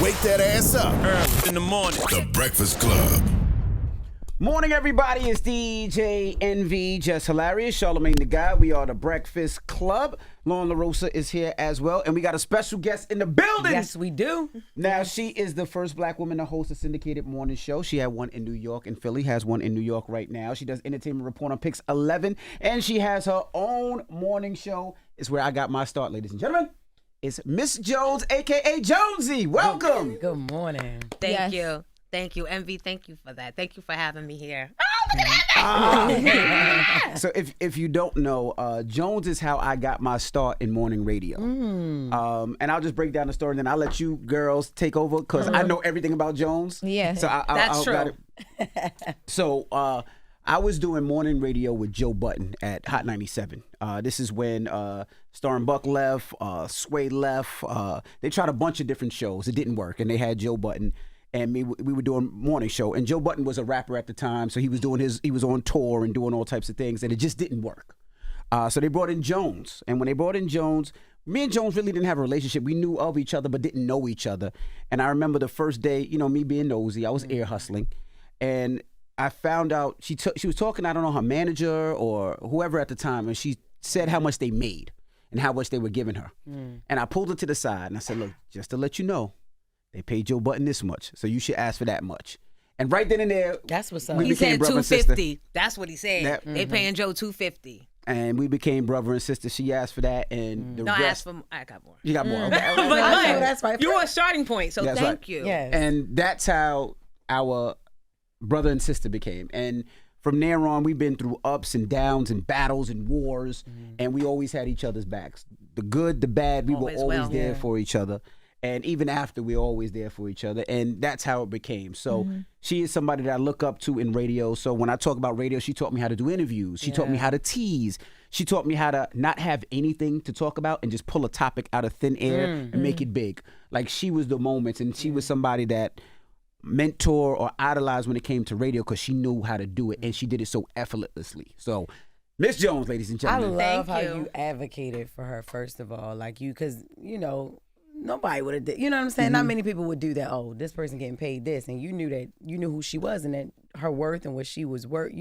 wake that ass up. Early in the morning. The Breakfast Club. Morning, everybody. It's DJ NV, Jess Hilarious, Charlamagne the Guy. We are the Breakfast Club. Loren LoRosa is here as well, and we got a special guest in the building. Yes, we do. Now, she is the first black woman to host a syndicated morning show. She had one in New York and Philly, has one in New York right now. She does Entertainment Report on Pix 11, and she has her own morning show. It's where I got my start, ladies and gentlemen. It's Miss Jones, a.k.a. Jonesy. Welcome. Good morning. Thank you. Thank you. Envy, thank you for that. Thank you for having me here. So if you don't know, Jones is how I got my start in morning radio. And I'll just break down the story, and then I'll let you girls take over because I know everything about Jones. Yeah. So That's true. got it. So I was doing morning radio with Joe Button at Hot 97. This is when Star and Buck left, Sway left. They tried a bunch of different shows. It didn't work, and they had Joe Button. And we were doing morning show, and Joe Button was a rapper at the time, so he was on tour and doing all types of things, and it just didn't work. So they brought in Jones, and when they brought in Jones, me and Jones really didn't have a relationship. We knew of each other, but didn't know each other. And I remember the first day, me being nosy, I was ear hustling, and I found out she was talking, I don't know, her manager or whoever at the time, and she said how much they made and how much they were giving her. And I pulled her to the side, and I said, look, just to let you know, they paid Joe Button this much, so you should ask for that much. And right then and there, that's what's up. We He became said brother and sister. $250. That's what he said. Yep. They paying Joe $250. And we became brother and sister. She asked for that, and the No, I rest. asked for. I got more. You got more. Okay. But that's right. You were a starting point, so That's thank right. you. Yes. And that's how our brother and sister became. And from there on, we've been through ups and downs and battles and wars, and we always had each other's backs. The good, the bad, we were Always always will. there for each other. And even after, we were always there for each other. And that's how it became. So she is somebody that I look up to in radio. So when I talk about radio, she taught me how to do interviews. She taught me how to tease. She taught me how to not have anything to talk about and just pull a topic out of thin air and make it big. Like, she was the moments, and she was somebody that mentor or idolized when it came to radio because she knew how to do it, and she did it so effortlessly. So, Miss Jones, ladies and I gentlemen. love Thank how you. you advocated for her, first of all. Like, because, nobody would have did. You know what I'm saying? Not many people would do that. Oh, this person getting paid this. And you knew who she was and that her worth and what she was worth,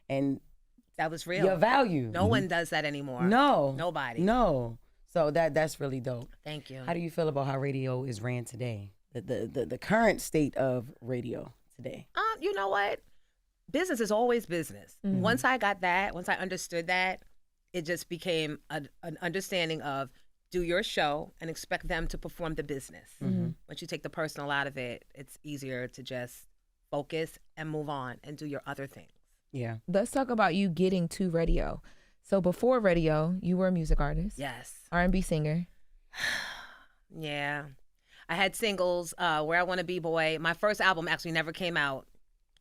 and That was real. your value. No one does that anymore. No. Nobody. No. So that's really dope. Thank you. How do you feel about how radio is ran today? The current state of radio today? You know what? Business is always business. Once I got that, once I understood that, it just became an understanding of do your show and expect them to perform the business. Once you take the personal out of it, it's easier to just focus and move on and do your other things. Yeah. Let's talk about you getting to radio. So before radio, you were a music artist, Yes. R&B singer. Yeah. I had singles, Where I Want to Be Boy. My first album actually never came out.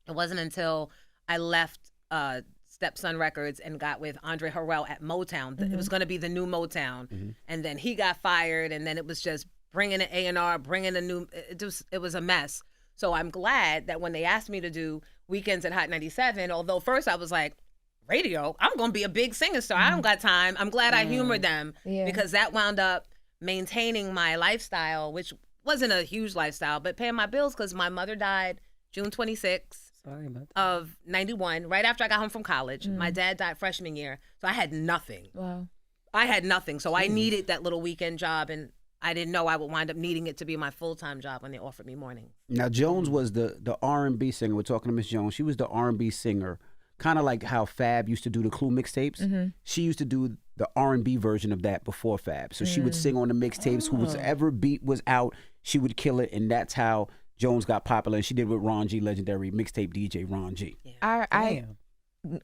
It wasn't until I left Stepson Records and got with Andre Harrell at Motown. It was going to be the new Motown. And then he got fired, and then it was just bringing an A&R, bringing a new, it was a mess. So I'm glad that when they asked me to do weekends at Hot 97, although first I was like, radio, I'm going to be a big singer star. I don't got time. I'm glad I humored them because that wound up maintaining my lifestyle, which wasn't a huge lifestyle, but paying my bills because my mother died June 26th. Sorry about that. Of 91, right after I got home from college. My dad died freshman year, so I had nothing. Wow. I had nothing, so I needed that little weekend job, and I didn't know I would wind up needing it to be my full-time job when they offered me mornings. Now, Jones was the R&B singer. We're talking to Miss Jones. She was the R&B singer, kind of like how Fab used to do the Clue mixtapes. She used to do the R&B version of that before Fab. So she would sing on the mixtapes. Whoever beat was out, she would kill it, and that's how Jones got popular. And she did with Ron G, legendary mixtape DJ Ron G. Damn.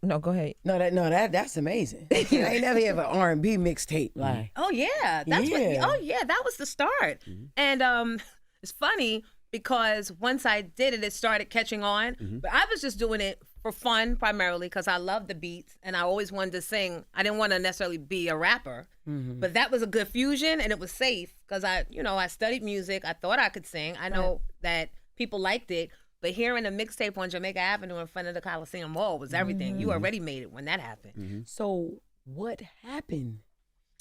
No, go ahead. That's amazing. I ain't never have an R&B mixtape. Like, Oh yeah, that's that was the start. And it's funny because once I did it, it started catching on. But I was just doing it for fun primarily because I love the beats and I always wanted to sing. I didn't want to necessarily be a rapper, but that was a good fusion and it was safe because I studied music. I thought I could sing. I know that people liked it. But hearing a mixtape on Jamaica Avenue in front of the Coliseum Mall was everything. You already made it when that happened. so what happened?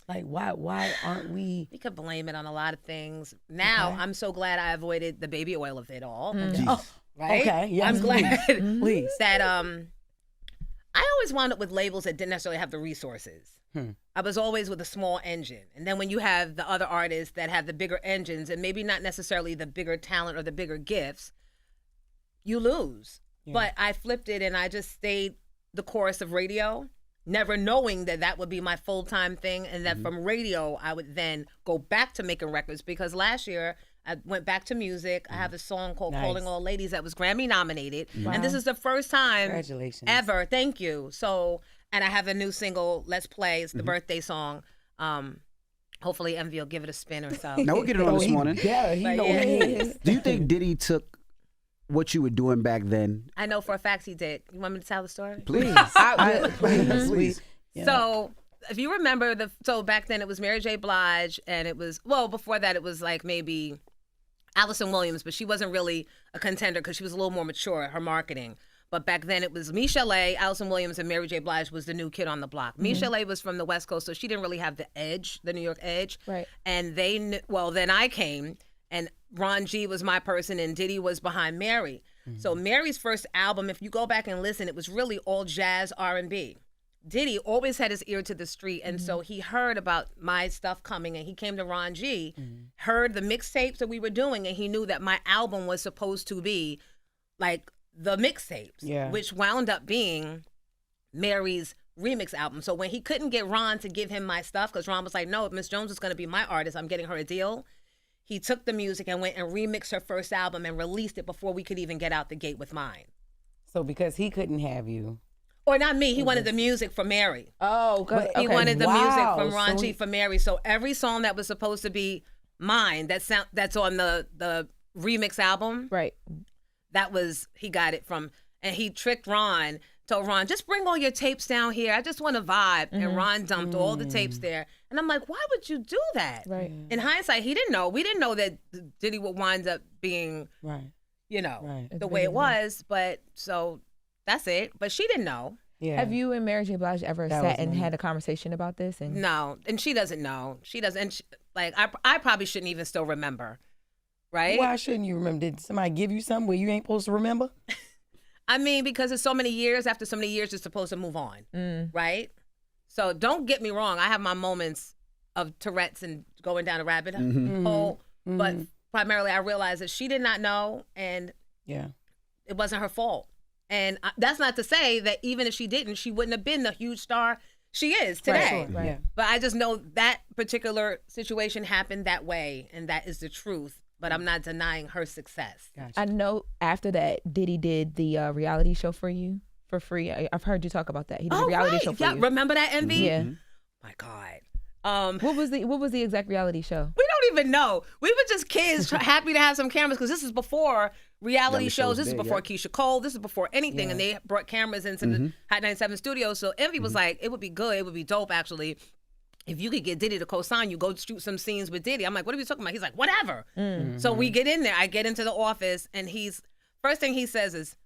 Like, why aren't we? We could blame it on a lot of things. Now, I'm so glad I avoided the baby oil of it all. Oh, Right? okay, yes, I'm glad please. that I always wound up with labels that didn't necessarily have the resources. I was always with a small engine. And then when you have the other artists that have the bigger engines and maybe not necessarily the bigger talent or the bigger gifts, you lose. Yeah. But I flipped it and I just stayed the course of radio, never knowing that that would be my full-time thing, and that from radio I would then go back to making records, because last year I went back to music. I have a song called Calling All Ladies that was Grammy nominated. Wow. And this is the first time ever. Thank you. So, and I have a new single, Let's Play. It's the birthday song. Hopefully Envy will give it a spin or so. Now we'll get it on this morning. Yeah, he knows what he is. Do you think Diddy took what you were doing back then? I know for a fact he did. You want me to tell the story? Please. Please. Yeah. So if you remember, so back then it was Mary J. Blige, and it was, well, before that it was like maybe Allison Williams, but she wasn't really a contender because she was a little more mature at her marketing. But back then it was Michelle, Allison Williams, and Mary J. Blige was the new kid on the block. Michelle was from the West Coast, so she didn't really have the edge, the New York edge. Right. And then I came, and Ron G was my person, and Diddy was behind Mary. So Mary's first album, if you go back and listen, it was really all jazz R&B. Diddy always had his ear to the street, and so he heard about my stuff coming, and he came to Ron G, heard the mixtapes that we were doing, and he knew that my album was supposed to be like the mixtapes, which wound up being Mary's remix album. So when he couldn't get Ron to give him my stuff, because Ron was like, no, if Miss Jones is going to be my artist, I'm getting her a deal. He took the music and went and remixed her first album and released it before we could even get out the gate with mine. So because he couldn't have you. Or not me, he wanted the music for Mary. Oh, good. He wanted the music from Ron So G for Mary. So every song that was supposed to be mine, that's on the remix album, Right. that was, he got it from, and he tricked Ron, told Ron, just bring all your tapes down here. I just want to vibe. And Ron dumped all the tapes there. And I'm like, why would you do that? Right. In hindsight, he didn't know. We didn't know that Diddy would wind up being, Right. the way it was. But so that's it. But she didn't know. Yeah. Have you and Mary J. Blige ever sat and had a conversation about this? And No. And she doesn't know. She doesn't. And I probably shouldn't even still remember. Right? Why shouldn't you remember? Did somebody give you something where you ain't supposed to remember? I mean, because it's so many years, after so many years, you're supposed to move on, right? So don't get me wrong. I have my moments of Tourette's and going down a rabbit hole, but primarily I realized that she did not know, and it wasn't her fault. And that's not to say that even if she didn't, she wouldn't have been the huge star she is today. Right. Yeah. But I just know that particular situation happened that way, and that is the truth. But I'm not denying her success. Gotcha. I know after that, Diddy did the reality show for you for free. I've heard you talk about that. He did a reality show for you. Remember that, Envy? Yeah. My God. What was the exact reality show? We don't even know. We were just kids happy to have some cameras, because this is before reality shows. This is before Keisha Cole. This is before anything. And they brought cameras into the Hot 97 studio. So Envy was like, it would be good. It would be dope, actually, if you could get Diddy to co-sign you, go shoot some scenes with Diddy. I'm like, what are we talking about? He's like, whatever. So we get in there. I get into the office, and first thing he says is,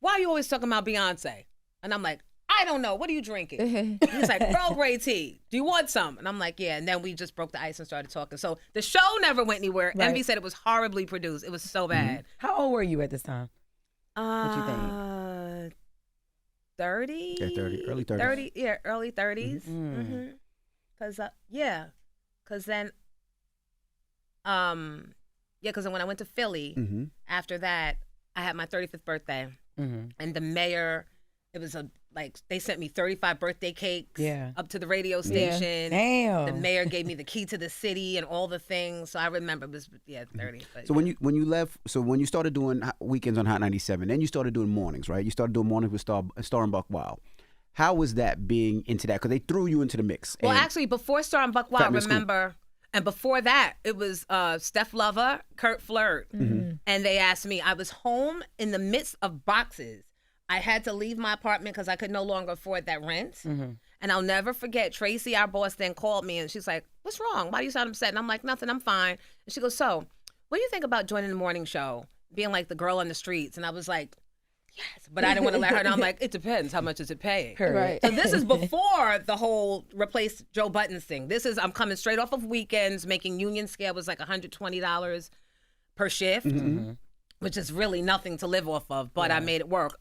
why are you always talking about Beyonce? And I'm like, I don't know. What are you drinking? He's like, Earl Grey tea. Do you want some? And I'm like, yeah. And then we just broke the ice and started talking. So the show never went anywhere. Right. Envy said it was horribly produced. It was so bad. How old were you at this time? What you think? 30? Yeah, 30, early 30s. 30, yeah, early 30s. Because then when I went to Philly, after that, I had my 35th birthday. And the mayor, it was they sent me 35 birthday cakes up to the radio station. Damn. The mayor gave me the key to the city and all the things. So I remember it was, 30. But, So when you left, so when you started doing weekends on Hot 97, then you started doing mornings, right? You started doing mornings with Star and Buck Wild. How was that being into that? Because they threw you into the mix. Well, actually, before Star and Buck Wild, remember, and before that, it was Steph Lover, Kurt Flirt. And they asked me, I was home in the midst of boxes. I had to leave my apartment because I could no longer afford that rent. And I'll never forget, Tracy, our boss, then called me, and she's like, what's wrong? Why do you sound upset? And I'm like, nothing, I'm fine. And she goes, so what do you think about joining the morning show, being like the girl on the streets? And I was like, yes, but I didn't want to let her know. I'm like, it depends. How much is it paying? Right. So this is before the whole replace Joe Buttons thing. I'm coming straight off of weekends, making union scale was like $120 per shift, which is really nothing to live off of, but I made it work.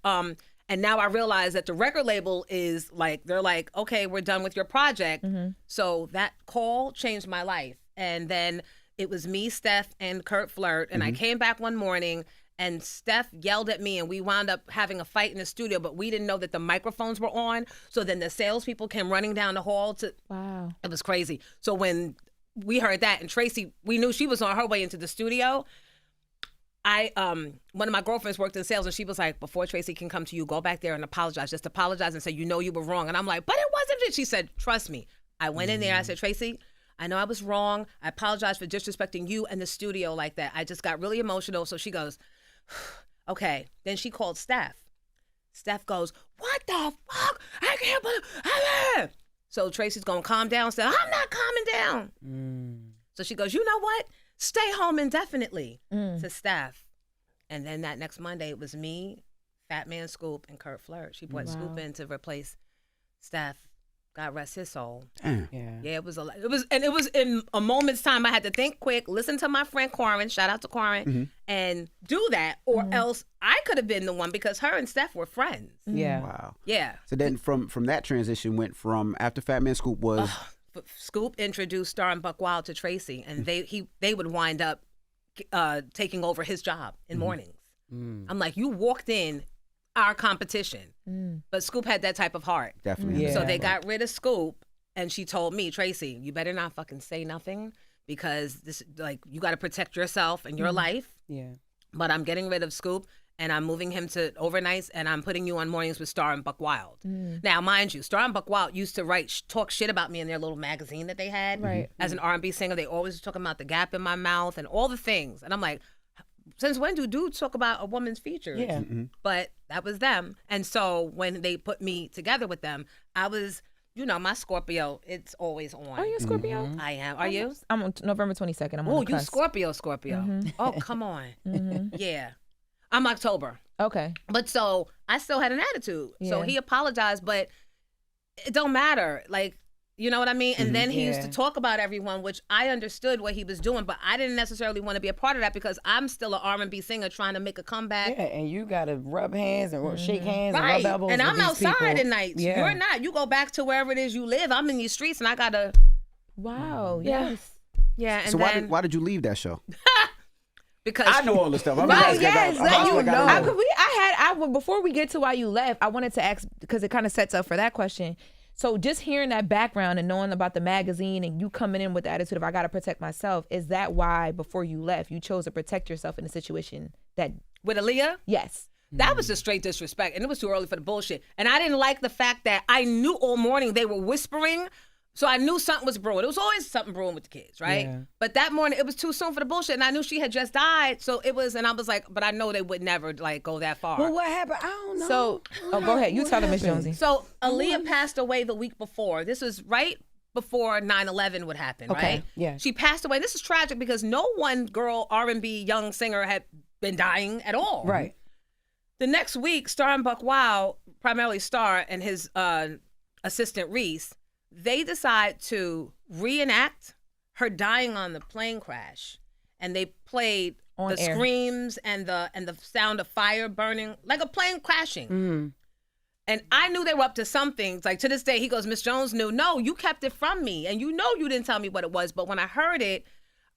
And now I realize that the record label is like, they're like, okay, we're done with your project. So that call changed my life. And then it was me, Steph, and Kurt Flirt. And I came back one morning and Steph yelled at me and we wound up having a fight in the studio, but we didn't know that the microphones were on. So then the salespeople came running down the hall to, Wow. It was crazy. So when we heard that and Tracy, we knew she was on her way into the studio. One of my girlfriends worked in sales and she was like, before Tracy can come to you, go back there and apologize. Just apologize and say, you know you were wrong. And I'm like, but it wasn't it. She said, trust me. I went in there. I said, Tracy, I know I was wrong. I apologize for disrespecting you and the studio like that. I just got really emotional. So she goes, okay. Then she called Steph. Steph goes, what the fuck? I can't believe. So Tracy's going, calm down. Steph, I'm not calming down. So she goes, you know what? Stay home indefinitely to Steph. And then that next Monday, it was me, Fat Man Scoop, and Kurt Flirt. She brought Scoop in to replace Steph. God rest his soul. Yeah, it was it was in a moment's time. I had to think quick, listen to my friend Corin, shout out to Corin, and do that, or else I could have been the one because her and Steph were friends. Yeah. Wow. Yeah. So then from that transition went from after Fat Man Scoop was Scoop introduced Star and Buck Wild to Tracy, and they would wind up taking over his job in mornings. I'm like, you walked in our competition, but Scoop had that type of heart. definitely. Yeah. So they got rid of Scoop, and she told me, Tracy, you better not fucking say nothing because this, like, you got to protect yourself and your life. Yeah. But I'm getting rid of Scoop, and I'm moving him to overnights, and I'm putting you on mornings with Star and Buck Wild. Now, mind you, Star and Buck Wild used to talk shit about me in their little magazine that they had. Right. As an R&B singer, they always talking about the gap in my mouth and all the things. And I'm like, since when do dudes talk about a woman's features? Yeah. But that was them. And so when they put me together with them, I was, my Scorpio, it's always on. Are you a Scorpio? I am. Are you? I'm on November 22nd. I'm on Oh, the you cusp. Scorpio. Oh, come on. Yeah. I'm October. Okay. But so I still had an attitude. So Yeah. he apologized, but it don't matter. Like, you know what I mean? And then he used to talk about everyone, which I understood what he was doing, but I didn't necessarily want to be a part of that because I'm still an R&B singer trying to make a comeback. Yeah, and you gotta rub hands and shake hands and Right. rub elbows And with I'm these outside people. at nights. Yeah. You're not. You go back to wherever it is you live. I'm in these streets and I gotta. Wow. Yeah. Yes. Yeah. And So then, why did you leave that show? because I know all this stuff. I'm Right, asking, yes, I'm let asking you like I know. don't Before we get to why you left, I wanted to ask because it kind of sets up for that question. So just hearing that background and knowing about the magazine and you coming in with the attitude of I got to protect myself, is that why before you left you chose to protect yourself in a situation that? with Aaliyah, Yes. that was just straight disrespect, and it was too early for the bullshit. And I didn't like the fact that I knew all morning they were whispering, so I knew something was brewing. It was always something brewing with the kids, right? Yeah. But that morning, it was too soon for the bullshit, and I knew she had just died, so it was, and I was like, but I know they would never, like, go that far. Well, what happened? I don't know. So, go ahead. You What tell them, Miss happened? Jonesy. So Aaliyah passed away the week before. This was right before 9/11 would happen, Okay, right? yeah. She passed away. This is tragic because no one girl R&B young singer had been dying at all. Right. The next week, Star and Buck Wild, primarily Star and his assistant Reese, they decide to reenact her dying on the plane crash, and they played On the air. screams and the sound of fire burning, like a plane crashing. And I knew they were up to something. Like to this day, he goes, Miss Jones knew. No, you kept it from me, and you know you didn't tell me what it was. But when I heard it,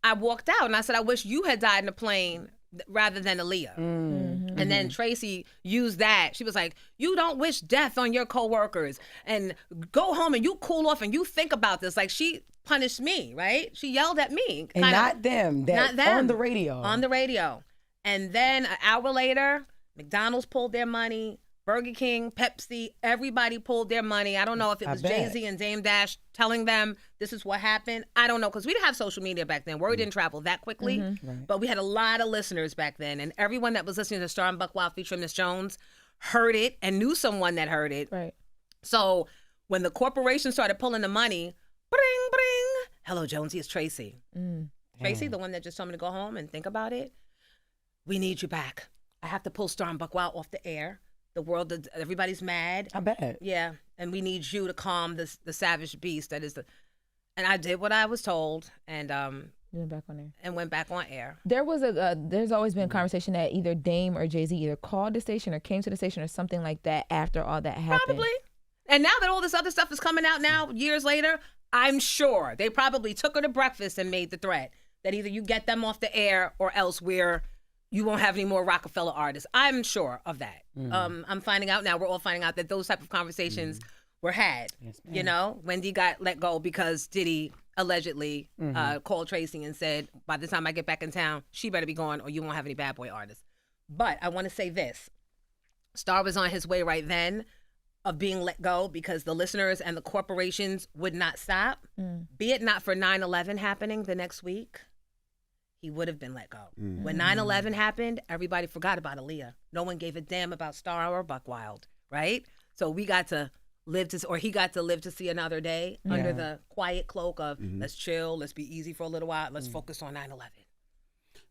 I walked out and I said, I wish you had died in a plane rather than Aaliyah. And then Tracy used that. She was like, you don't wish death on your coworkers, and go home and you cool off and you think about this. Like she punished me, right? She yelled at me. And not them. Not them. On the radio. On the radio. And then an hour later, McDonald's pulled their money. Burger King, Pepsi, everybody pulled their money. I don't know if it I was bet. Jay-Z and Dame Dash telling them this is what happened. I don't know, because we didn't have social media back then. Word didn't travel that quickly. Right. But we had a lot of listeners back then. And everyone that was listening to Star and Buck Wild featuring Miss Jones heard it and knew someone that heard it. Right. So when the corporation started pulling the money, bring, bring. Hello, Jonesy, it's Tracy. Tracy, the one that just told me to go home and think about it. We need you back. I have to pull Star and Buck Wild off the air. The world, everybody's mad. I bet. Yeah, and we need you to calm the savage beast that is the. And I did what I was told, and You went back on there. and went back on air. There was there's always been a conversation that either Dame or Jay-Z either called the station or came to the station or something like that after all that happened. Probably. And now that all this other stuff is coming out now, years later, I'm sure they probably took her to breakfast and made the threat that either you get them off the air or else you won't have any more Rockefeller artists. I'm sure of that. I'm finding out now. We're all finding out that those type of conversations were had. Yes, ma'am. You know, Wendy got let go because Diddy allegedly called Tracy and said, by the time I get back in town, she better be gone or you won't have any bad boy artists. But I want to say this. Star was on his way right then of being let go because the listeners and the corporations would not stop. Be it not for 9/11 happening the next week, he would have been let go. When 9/11 happened, everybody forgot about Aaliyah. No one gave a damn about Star or Buck Wild, right? So we got to he got to live to see another day under the quiet cloak of let's chill, let's be easy for a little while, let's focus on 9/11.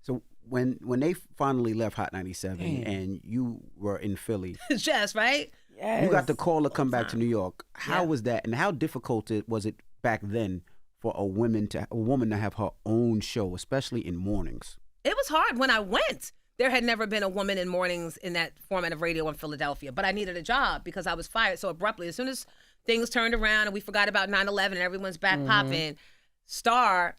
So when they finally left Hot 97 and you were in Philly, Jess, right? Yes. you got the call to come back to New York. How Yeah. was that, and how difficult was it back then for a woman to have her own show, especially in mornings? It was hard when I went. There had never been a woman in mornings in that format of radio in Philadelphia, but I needed a job because I was fired so abruptly. As soon as things turned around and we forgot about 9/11 and everyone's back popping, Star,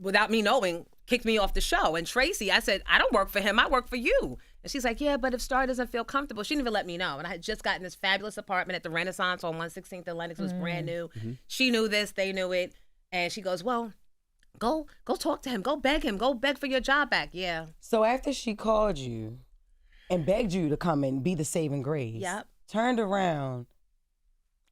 without me knowing, kicked me off the show. And Tracy, I said, I don't work for him, I work for you. And she's like, yeah, but if Star doesn't feel comfortable, she didn't even let me know. And I had just gotten this fabulous apartment at the Renaissance on 116th and Lenox. It was brand new. She knew this, they knew it. And she goes, well, go talk to him, go beg for your job back. Yeah. So after she called you and begged you to come and be the saving grace, turned around,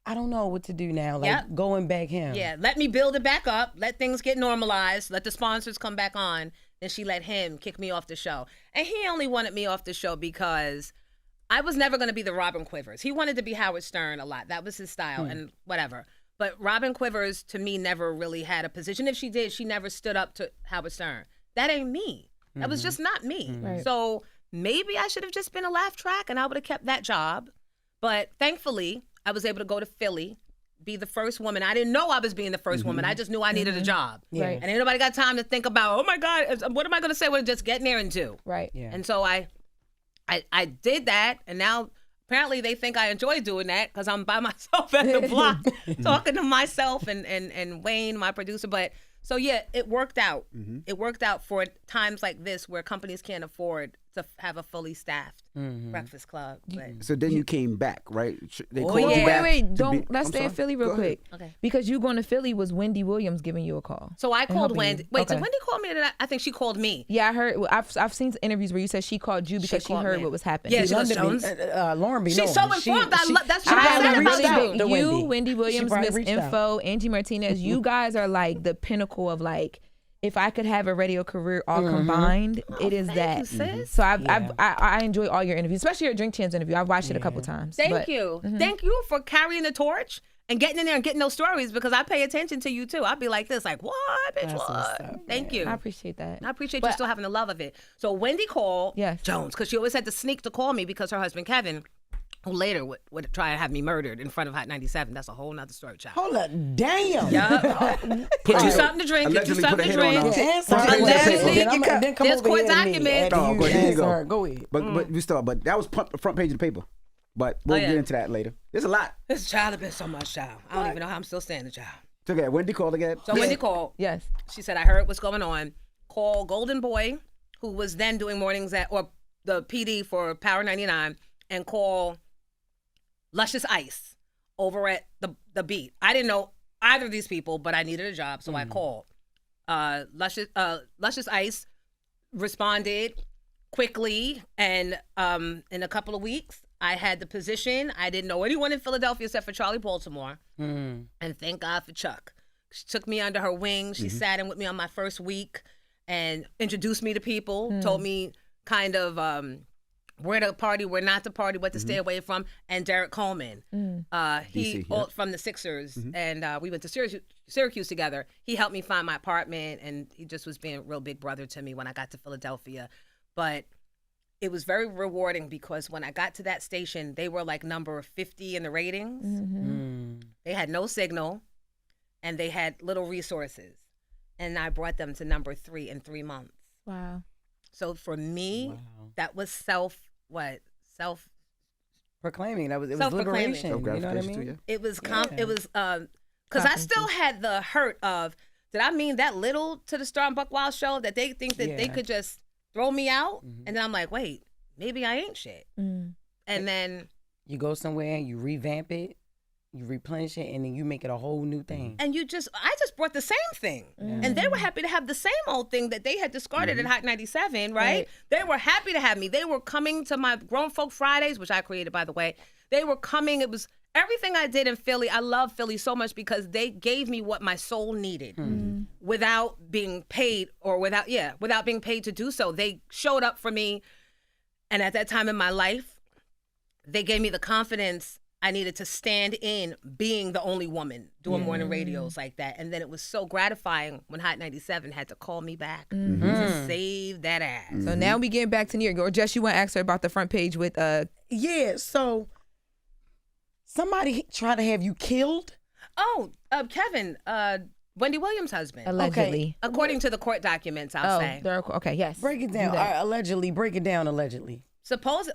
I don't know what to do now. Like, go and beg him. Yeah, let me build it back up. Let things get normalized. Let the sponsors come back on. Then she let him kick me off the show. And he only wanted me off the show because I was never going to be the Robin Quivers. He wanted to be Howard Stern a lot. That was his style and whatever. But Robin Quivers, to me, never really had a position. If she did, she never stood up to Howard Stern. That ain't me. That was just not me. Right. So maybe I should have just been a laugh track and I would have kept that job. But thankfully, I was able to go to Philly, be the first woman. I didn't know I was being the first woman. I just knew I needed a job. Right. And ain't nobody got time to think about, oh my God, what am I going to say? Well, just get in there and do. Right. Yeah. And so I did that. And now apparently they think I enjoy doing that because I'm by myself at the block talking to myself and Wayne, my producer. But so, yeah, it worked out. It worked out for times like this where companies can't afford to have a fully staffed breakfast club. But So then you came back, right? They Oh, called yeah. you back. Wait, to don't. be- Let's I'm stay in sorry. Philly real Go ahead. quick. Okay. Because you going to Philly was Wendy Williams giving you a call. So I called helping Wendy. you. Wait, Okay. did Wendy call me? Or did I think she called me. Yeah, I heard. I've seen interviews where you said she called you because she called heard me. what was happening. Yeah, she goes, London, Jones. Lauren be She's so knowing. informed. That's what I I probably said reached about out you. to Wendy. Wendy Williams, probably Miss reached out. Info, Angie Martinez, you guys are like the pinnacle of like, if I could have a radio career all combined, it is thank that. you, sis. So I enjoy all your interviews, especially your Drink Champs interview. I've watched it a couple times. Thank but- you. Thank you for carrying the torch and getting in there and getting those stories because I pay attention to you too. I'd be like this, like, what, bitch, That's what's what? up, Thank you. I appreciate that. I appreciate you still having the love of it. So Wendy called Yes. Jones because she always had to sneak to call me because her husband, Kevin, who later would try to have me murdered in front of Hot 97. That's a whole nother story, child. Hold up. Damn. Yeah. Get you something to drink. Get you Allegedly something put to a hit on drink. her. Answer Okay, her. Allegedly, Then come there's over court here to me. documents. Oh, After go you ahead, answer go. her. Go ahead. But we still, but that was front page of the paper. But we'll yeah. get into that later. There's a lot. This child has been so much, child. I don't even know how I'm still standing, child. So okay, Wendy called again. So Wendy called. Yes. She said, I heard what's going on. Call Golden Boy, who was then doing mornings or the PD for Power 99, and call Luscious Ice over at the Beat. I didn't know either of these people, but I needed a job, so I called. Luscious Ice responded quickly, and in a couple of weeks, I had the position. I didn't know anyone in Philadelphia except for Charlie Baltimore. And thank God for Chuck. She took me under her wing. She sat in with me on my first week and introduced me to people, told me kind of where to party, where not to party, what to stay away from. And Derek Coleman, he DC, yeah. from the Sixers, and we went to Syracuse together. He helped me find my apartment, and he just was being a real big brother to me when I got to Philadelphia. But it was very rewarding because when I got to that station, they were like number 50 in the ratings. They had no signal, and they had little resources. And I brought them to number 3 in 3 months. Wow. So for me, that was proclaiming. It was Self-proclaiming. liberation. You know what I mean? It was because I still had the hurt of, did I mean that little to the Star and Buck Wild show that they think that they could just throw me out? And then I'm like, wait, maybe I ain't shit. And then you go somewhere, you revamp it, you replenish it, and then you make it a whole new thing. And I just brought the same thing. And they were happy to have the same old thing that they had discarded at Hot 97, right? They were happy to have me. They were coming to my Grown Folk Fridays, which I created, by the way. They were coming. It was everything I did in Philly. I love Philly so much because they gave me what my soul needed without being paid without being paid to do so. They showed up for me. And at that time in my life, they gave me the confidence I needed to stand in being the only woman doing morning radios like that. And then it was so gratifying when Hot 97 had to call me back to save that ass. So now we getting back to New York. Or Jess, you want to ask her about the front page with Yeah, so somebody tried to have you killed? Oh, Kevin, Wendy Williams' husband. allegedly. According to the court documents, I'll say. Okay, yes. Break it down. Allegedly, break it down allegedly.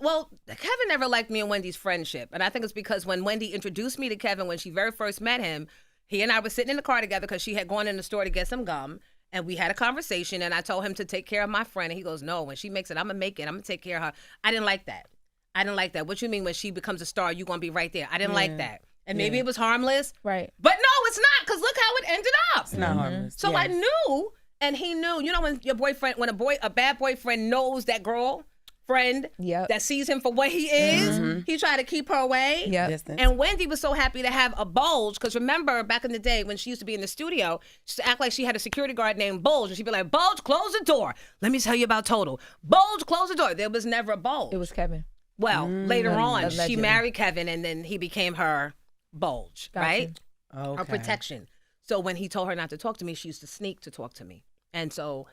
Well, Kevin never liked me and Wendy's friendship. And I think it's because when Wendy introduced me to Kevin when she very first met him, he and I were sitting in the car together because she had gone in the store to get some gum. And we had a conversation, and I told him to take care of my friend. And he goes, no, when she makes it, I'm going to make it. I'm going to take care of her. I didn't like that. What you mean when she becomes a star, you're going to be right there? I didn't like that. And maybe it was harmless. Right. But no, it's not, because look how it ended up. It's not harmless. So I knew, and he knew. You know when your boyfriend, a bad boyfriend knows that girl friend that sees him for what he is, he tried to keep her away. And Wendy was so happy to have a Bulge, because remember back in the day when she used to be in the studio, she used to act like she had a security guard named Bulge, and she'd be like, Bulge, close the door. Let me tell you about Total. Bulge, close the door. There was never a Bulge. It was Kevin. Well, later on, allegedly. she married Kevin, and then he became her Bulge, right? Okay. Her protection. So when he told her not to talk to me, she used to sneak to talk to me. And so,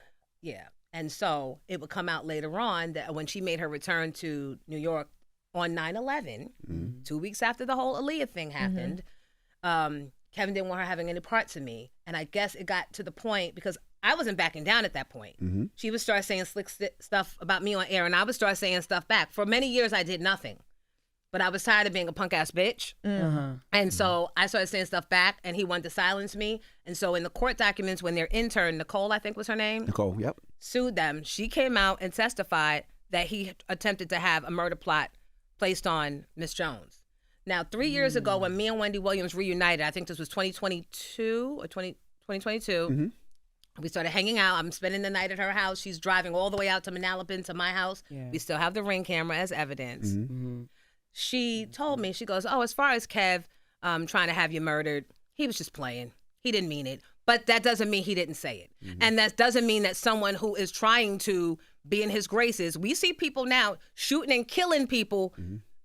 And so it would come out later on that when she made her return to New York on 9/11, 2 weeks after the whole Aaliyah thing happened, Kevin didn't want her having any parts of me. And I guess it got to the point, because I wasn't backing down at that point. She would start saying slick stuff about me on air, and I would start saying stuff back. For many years, I did nothing. But I was tired of being a punk-ass bitch. And so I started saying stuff back, and he wanted to silence me. And so in the court documents, when their intern, Nicole, I think was her name. Nicole, yep. Sued them. She came out and testified that he attempted to have a murder plot placed on Miss Jones. Now, 3 years ago, when me and Wendy Williams reunited, I think this was 2022 or 2022, we started hanging out. I'm spending the night at her house. She's driving all the way out to Manalapan to my house. We still have the Ring camera as evidence. She told me, she goes, oh, as far as Kev trying to have you murdered, he was just playing. He didn't mean it. But that doesn't mean he didn't say it. And that doesn't mean that someone who is trying to be in his graces, we see people now shooting and killing people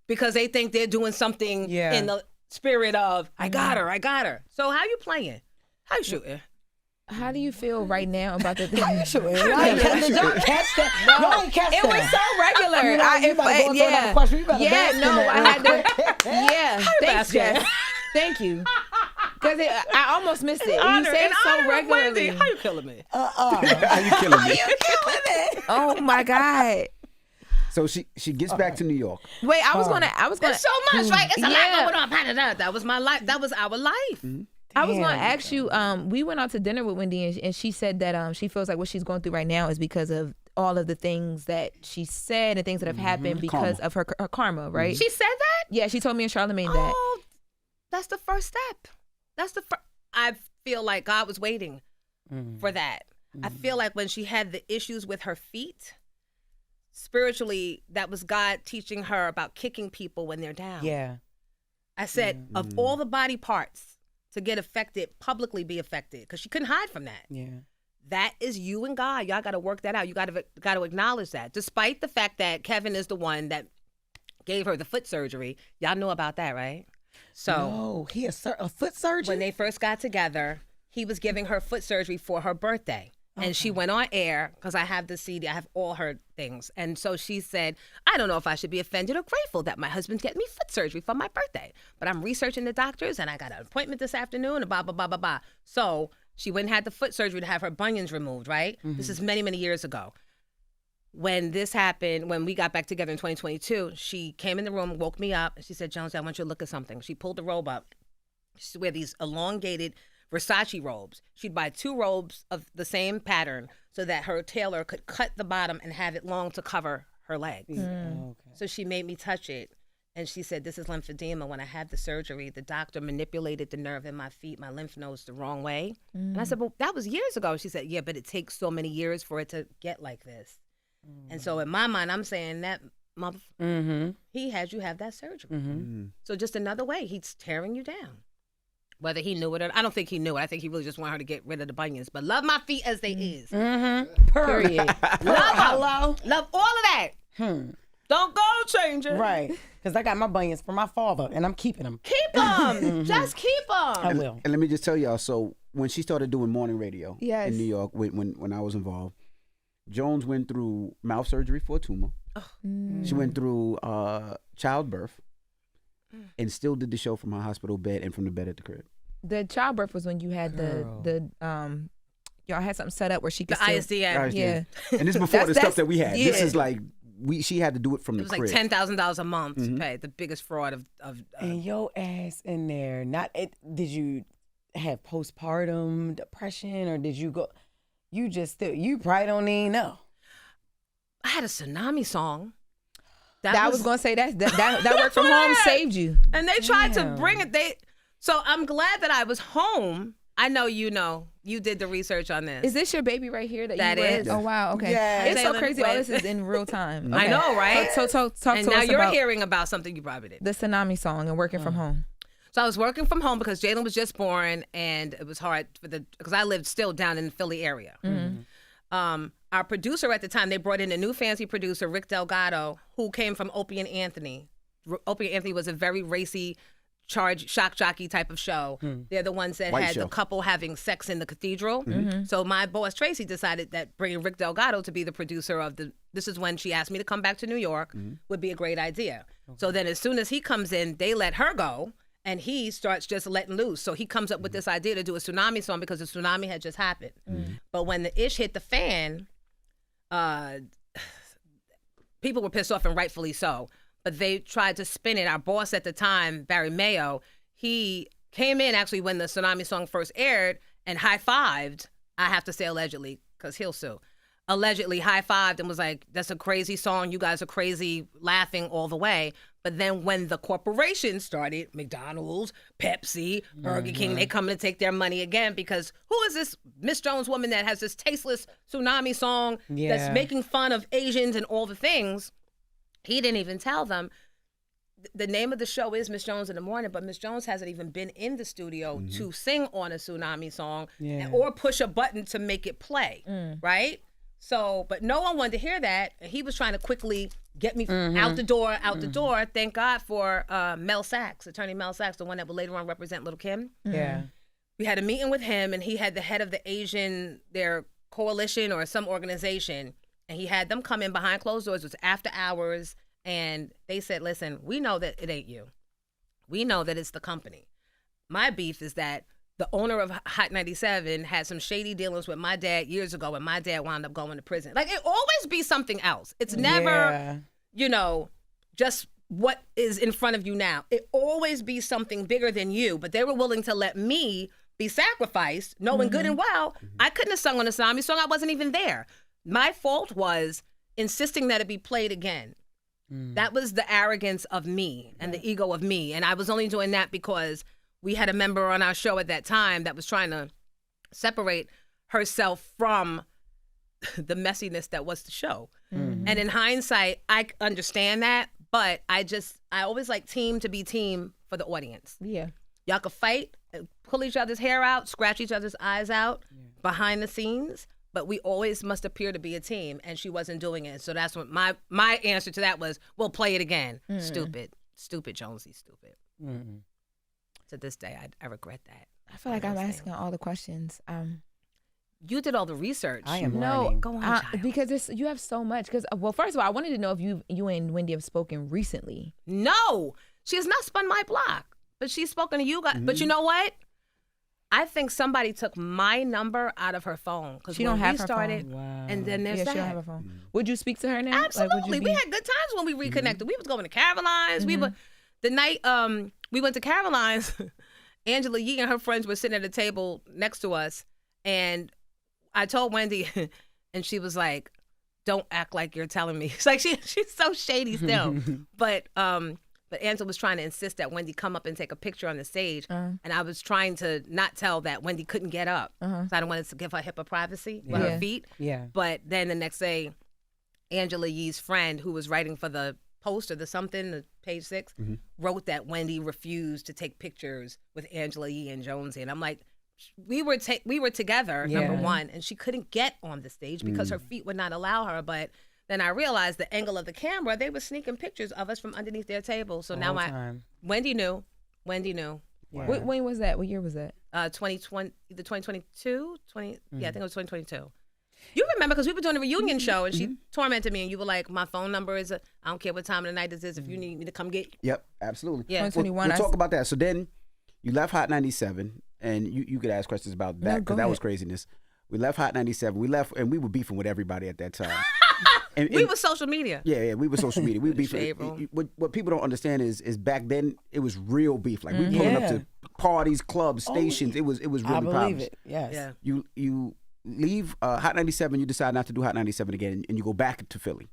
because they think they're doing something in the spirit of, I got her. So how you playing? How you shooting? How do you feel right now about the thing? Y'all ain't catch that. Y'all ain't catch that. It was so regular. I had to. Thanks, Jess. Thank you. Because I almost missed it. You said it so regularly. How you killing me? How you killing me? Oh my God. So she gets back to New York. Wait, I was gonna. It's so much, right? It's a lot going on. That was my life. That was our life. I was going to ask you, we went out to dinner with Wendy, and she said that she feels like what she's going through right now is because of all of the things that she said and things that have happened because of her karma, right? She said that? Yeah, she told me and Charlamagne that. Oh, that's the first step. I feel like God was waiting for that. I feel like when she had the issues with her feet, spiritually, that was God teaching her about kicking people when they're down. Yeah. I said, of all the body parts to get affected, publicly be affected, because she couldn't hide from that. Yeah. That is you and God. Y'all got to work that out. You got to acknowledge that. Despite the fact that Kevin is the one that gave her the foot surgery. Y'all know about that, right? So no, he a foot surgeon? When they first got together, he was giving her foot surgery for her birthday. And she went on air because I have the CD. I have all her things. And so she said, I don't know if I should be offended or grateful that my husband's getting me foot surgery for my birthday. But I'm researching the doctors and I got an appointment this afternoon and blah, blah, blah, blah, blah. So she went and had the foot surgery to have her bunions removed, right? This is many, many years ago. When this happened, when we got back together in 2022, she came in the room, woke me up, and she said, Jonesy, I want you to look at something. She pulled the robe up. She wear these elongated Versace robes. She'd buy 2 robes of the same pattern so that her tailor could cut the bottom and have it long to cover her legs. So she made me touch it. And she said, this is lymphedema. When I had the surgery, the doctor manipulated the nerve in my feet, my lymph nodes the wrong way. And I said, well, that was years ago. She said, yeah, but it takes so many years for it to get like this. And so in my mind, I'm saying that he had you have that surgery. So just another way, he's tearing you down. Whether he knew it or I don't think he knew it. I think he really just wanted her to get rid of the bunions. But love my feet as they is. Period. Love all of that. Don't go change it. Right. Because I got my bunions from my father, and I'm keeping them. Keep them. Just keep them. I will. And let me just tell y'all, so when she started doing morning radio Yes. in New York, when I was involved, Jones went through mouth surgery for a tumor. She went through childbirth and still did the show from her hospital bed and from the bed at the crib. The childbirth was when you had the y'all had something set up where she could The ISDN. Yeah. And this is before the stuff that we had. This yeah. is like she had to do it from It the was crib. like $10,000 a month to pay. The biggest fraud of And your ass in there. Did you have postpartum depression, or did you go? You probably don't even know. I had a tsunami song. I was gonna say that work from home saved you. And they tried to bring it. So I'm glad that I was home. I know you did the research on this. Is this your baby right here that you is. Oh wow, okay. Yeah. It's so Jalen, crazy. All this is in real time. I Okay. know, right? So talk and to now us you're about hearing about something you probably did. the tsunami song and working from home. So I was working from home because Jalen was just born, and it was hard because I lived still down in the Philly area. Our producer at the time, they brought in a new fancy producer, Rick Delgado, who came from Opie and Anthony. Opie and Anthony was a very racy, shock jockey type of show. They're the ones that White had show. the couple having sex in the cathedral. So my boss Tracy decided that bringing Rick Delgado to be the producer of this is when she asked me to come back to New York would be a great idea. So then as soon as he comes in, they let her go. And he starts just letting loose. So he comes up with this idea to do a tsunami song because the tsunami had just happened. But when the ish hit the fan, people were pissed off, and rightfully so. But they tried to spin it. Our boss at the time, Barry Mayo, he came in actually when the tsunami song first aired and high-fived, I have to say allegedly, because he'll sue, allegedly high-fived and was like, that's a crazy song. You guys are crazy, laughing all the way. But then when the corporations started, McDonald's, Pepsi, Burger King, they come to take their money again because who is this Miss Jones woman that has this tasteless tsunami song that's making fun of Asians and all the things? He didn't even tell them. The name of the show is Miss Jones in the Morning, but Miss Jones hasn't even been in the studio to sing on a tsunami song or push a button to make it play, right? So, but no one wanted to hear that. And he was trying to quickly get me out the door. Thank God for Mel Sachs, attorney Mel Sachs, the one that would later on represent Little Kim. Yeah. We had a meeting with him, and he had the head of the Asian, their coalition or some organization, and he had them come in behind closed doors. It was after hours, and they said, listen, we know that it ain't you. We know that it's the company. My beef is that the owner of Hot 97 had some shady dealings with my dad years ago, and my dad wound up going to prison. Like, it always be something else. It's never, just what is in front of you now. It always be something bigger than you, but they were willing to let me be sacrificed, knowing good and well, I couldn't have sung on a tsunami song. I wasn't even there. My fault was insisting that it be played again. That was the arrogance of me and the ego of me. And I was only doing that because we had a member on our show at that time that was trying to separate herself from the messiness that was the show. And in hindsight, I understand that, but I always like team to be team for the audience. Yeah. Y'all could fight, pull each other's hair out, scratch each other's eyes out behind the scenes, but we always must appear to be a team, and she wasn't doing it. So that's what my answer to that was, well, play it again. Stupid Jonesy, stupid. To this day, I regret that. I feel like I'm asking all the questions. You did all the research. I am No, learning. Go on, child. because you have so much. Because first of all, I wanted to know if you and Wendy have spoken recently. No, she has not spun my block, but she's spoken to you guys. But you know what? I think somebody took my number out of her phone because She when don't have we her started, phone. Wow. and then there's Yeah, that. she don't have a phone. Would you speak to her now? Absolutely, Like, would you we be- had good times when we reconnected. We was going to Caroline's. We were the night we went to Caroline's. Angela Yee and her friends were sitting at a table next to us, and I told Wendy, and she was like, "Don't act like you're telling me." It's like she's so shady still, but Angela was trying to insist that Wendy come up and take a picture on the stage, and I was trying to not tell that Wendy couldn't get up, so I don't want to give her HIPAA privacy with her feet. Yeah. But then the next day, Angela Yee's friend, who was writing for the Post or the page 6, wrote that Wendy refused to take pictures with Angela Yee and Jonesy, and I'm like, we were together, number one, and she couldn't get on the stage because her feet would not allow her. But then I realized the angle of the camera, they were sneaking pictures of us from underneath their table. So now Wendy knew. Yeah. When was that? What year was that? 2020, either 2022, yeah, I think it was 2022. You remember because we were doing a reunion show and she tormented me and you were like, my phone number is, I don't care what time of the night this is, if you need me to come get you. Yep, absolutely. Yeah. 2021. We'll talk about that. So then you left Hot 97, and you could ask questions about that because that was craziness. We left Hot 97. We left, and we were beefing with everybody at that time. And We were social media. Yeah, we were social media. We were Shade room. beefing. What people don't understand is back then it was real beef. Like we pulling up to parties, clubs, stations. It was really I believe problems. it. Yes. Yeah. You leave Hot 97. You decide not to do Hot 97 again, and you go back to Philly.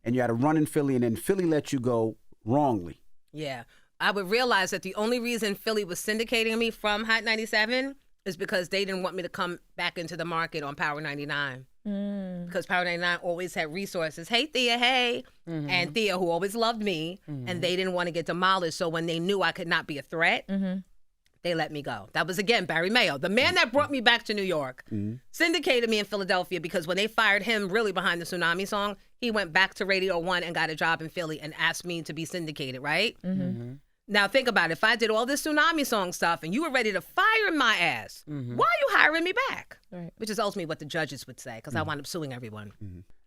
And you had a run in Philly, and then Philly let you go wrongly. Yeah. I would realize that the only reason Philly was syndicating me from Hot 97 is because they didn't want me to come back into the market on Power 99. Because Power 99 always had resources. Hey, Thea, hey. And Thea, who always loved me, and they didn't want to get demolished. So when they knew I could not be a threat, they let me go. That was, again, Barry Mayo, the man that brought me back to New York, syndicated me in Philadelphia because when they fired him really behind the Tsunami song, he went back to Radio 1 and got a job in Philly and asked me to be syndicated, right? Now think about it. If I did all this Tsunami song stuff and you were ready to fire my ass, why are you hiring me back? Right. Which is ultimately what the judges would say because I wound up suing everyone.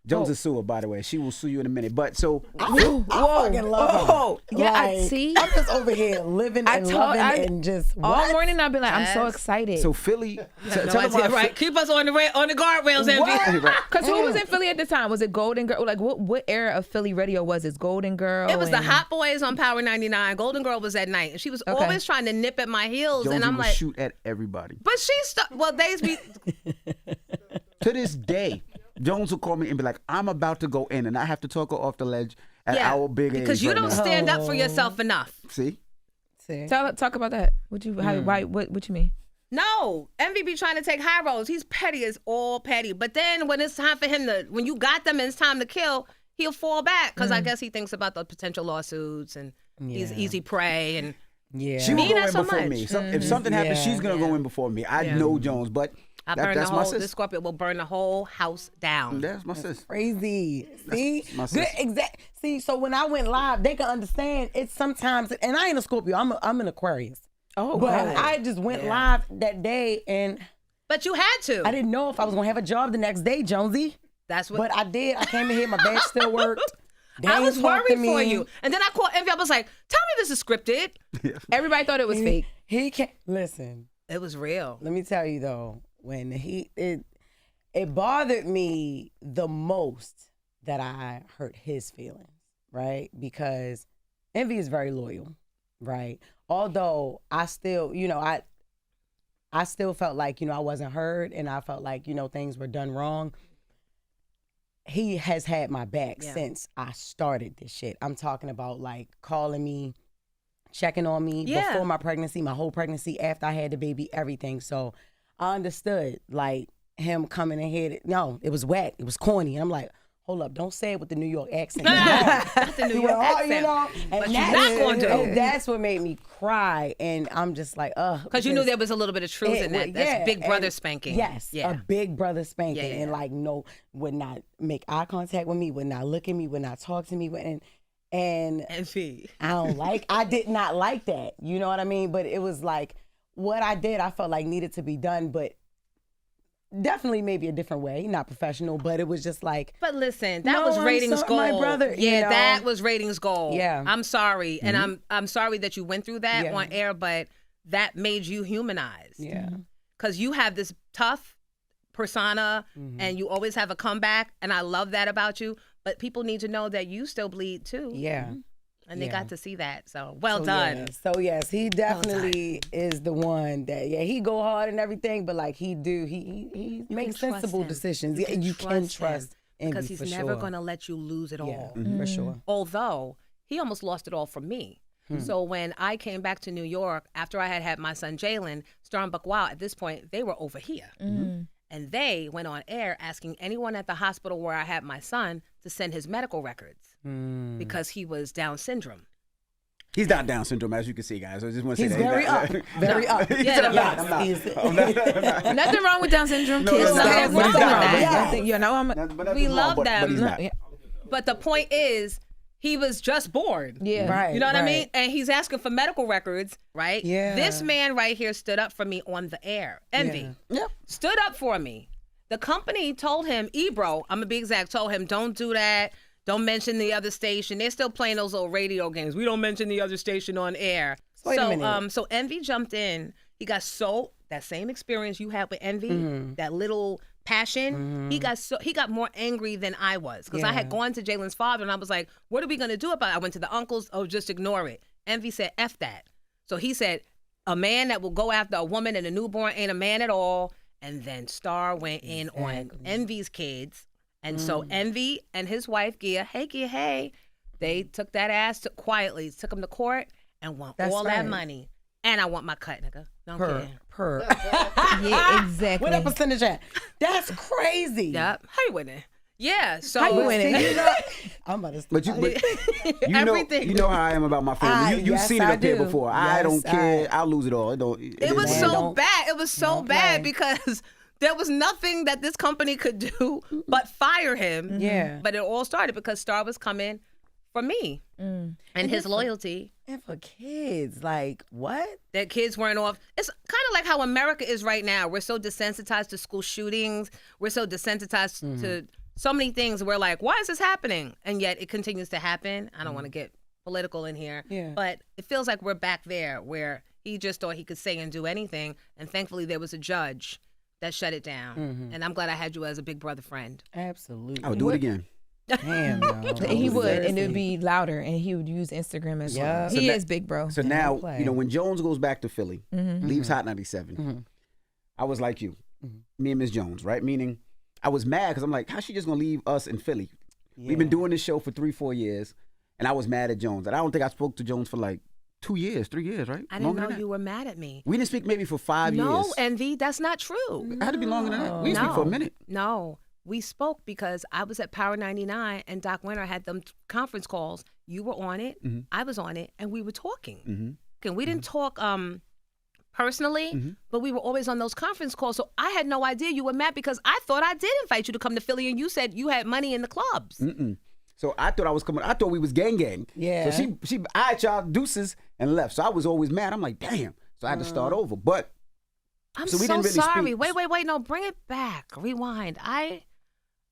Jones is suer, by the way. She will sue you in a minute. But so I fucking love her. Yeah, Like, see? I'm just over here living and loving and just all morning I've been like, I'm so excited. so Philly. No tell them idea, why right? Keep us on the guardrails, Envy. Because who was in Philly at the time? Was it Golden Girl? Like what era of Philly radio was it? Golden Girl? It was the and- Hot Boys on Power 99. Golden Girl was at night, and she was always trying to nip at my heels, Jonesy and I'm will like, shoot at everybody. but she's days be. To this day, Jones will call me and be like, I'm about to go in, and I have to talk her off the ledge at our big age. because you right don't now. stand up for yourself enough. See? Talk about that. What you mean? No, Envy be trying to take high roads. He's petty as all petty. But then when it's time for him when you got them and it's time to kill, he'll fall back because I guess he thinks about the potential lawsuits and he's easy prey and. Yeah. She will Me, go not in so before much. me. If something happens, she's going to go in before me. I know Jones, but I burn that's the my whole. sis. This Scorpio will burn the whole house down. That's my sis. Crazy. See? my Good, sister. See, so when I went live, they can understand it's sometimes, and I ain't a Scorpio, I'm an Aquarius. Oh, But God. I just went live that day and But you had to. I didn't know if I was gonna have a job the next day, Jonesy. That's what. But I did. I came in here, my badge still worked. They I ain't was talk to worried for me. you. And then I called Envy. I was like, tell me this is scripted. Everybody thought it was fake. He can't listen. It was real. Let me tell you though, when it bothered me the most that I hurt his feelings, right? Because Envy is very loyal, right? Although I still, I still felt like, I wasn't heard and I felt like, things were done wrong. He has had my back since I started this shit. I'm talking about like calling me, checking on me before my pregnancy, my whole pregnancy, after I had the baby, everything. So I understood like him coming in here. No, it was whack. It was corny. And I'm like, hold up, don't say it with the New York accent. Not the New York accent. And But you're not going to. and that's what made me cry. And I'm just like, Because you knew there was a little bit of truth in that. That's big brother spanking. Yes, Yeah. a big brother spanking. Yeah, yeah, And like, would not make eye contact with me, would not look at me, would not talk to me. And Envy. I did not like that. You know what I mean? But it was like, what I did, I felt like needed to be done. But definitely maybe a different way, not professional, but it was just like. But listen, that No, was I'm ratings sorry, gold. my brother, you Yeah, know. that was ratings gold. Yeah. I'm sorry, and I'm sorry that you went through that Yeah. on air, but that made you humanized. Yeah. Because you have this tough persona, and you always have a comeback, and I love that about you. But people need to know that you still bleed too. Yeah. And they Yeah. got to see that. So well So, done. yeah. So yes, he definitely is the one that he go hard and everything, but like he makes can trust sensible him. decisions. You Yeah, can you can trust him, trust Envy because he's for never sure. gonna let you lose it Yeah, all. for sure. Although he almost lost it all from me. So when I came back to New York after I had my son Jalen, Star and Buck Wild, at this point they were over here, and they went on air asking anyone at the hospital where I had my son to send his medical records because he was Down syndrome. He's not Down syndrome, as you can see, guys. I just want to say He's that. very up, very up. He said, I'm Yes, not. he's- Nothing wrong with Down syndrome No, kids. no, There's but he's nothing not. wrong with But he's that. not. Nothing- You know, I'm. But nothing's We wrong, love but them. he's not. Yeah. But the point is, he was just born. Yeah. Right. You know what I right. mean? And he's asking for medical records, right? Yeah. This man right here stood up for me on the air. Envy. Yeah. Yep. Stood up for me. The company told him, Ebro, I'm gonna be exact, told him, don't do that. Don't mention the other station. They're still playing those little radio games. We don't mention the other station on air. Wait a minute. So Envy jumped in. He got that same experience you had with Envy, that little passion. He got more angry than I was because I had Yeah. gone to Jalen's father and I was like, what are we gonna do about it? I went to the uncles. Oh, just ignore it. Envy said, F that. So he said, a man that will go after a woman and a newborn ain't a man at all. And then Star went in on Envy's kids. And so Envy and his wife, Gia, hey, they took that ass quietly, took him to court and won That's all that right. money. And I want my cut, nigga. No, I'm kidding. Per. Yeah, exactly. What that percentage at? That's crazy. Yep. How you winning? Yeah. So How you winning? See, you know, I'm about to. But you know, everything. you know how I am about my family. You've yes, seen it I up here do. before. I Yes, don't care. I'll lose it all. It was Man, so don't- bad. It was so don't bad play. because there was nothing that this company could do but fire him. Yeah. But it all started because Star was coming for me and his loyalty. And for kids, like what? That kids weren't off. It's kind of like how America is right now. We're so desensitized to school shootings. We're so desensitized to so many things. We're like, why is this happening? And yet it continues to happen. I don't want to get political in here. Yeah. But it feels like we're back there where he just thought he could say and do anything. And thankfully there was a judge that shut it down. And I'm glad I had you as a big brother friend. Absolutely. I would do it again. Damn, yo. He would, and it Seriously. would be louder, and he would use Instagram as Yeah. well. So He that- is big, bro. So Don't now, play. you know, when Jones goes back to Philly, Mm-hmm. leaves Hot 97, Mhm. I was like you, me and Miss Jones, right? Meaning, I was mad because I'm like, how's she just gonna leave us in Philly? We've been doing this show for 3-4 years, and I was mad at Jones. And I don't think I spoke to Jones for like 2 years, 3 years, right? I didn't Longer know than that. you were mad at me. We didn't speak maybe for 5 No, years. Envy, that's not true. It had to be longer than that. We didn't speak for a minute. No, we spoke because I was at Power 99 and Doc Winter had them conference calls. You were on it, I was on it, and we were talking. And we didn't talk personally, but we were always on those conference calls. So I had no idea you were mad because I thought I did invite you to come to Philly, and you said you had money in the clubs. So I thought I was coming. I thought we was gang. Yeah. So she eyed y'all deuces and left. So I was always mad. I'm like, damn. So I had to start over. But I'm So so, we didn't really sorry. speak. Wait. No, bring it back. Rewind. I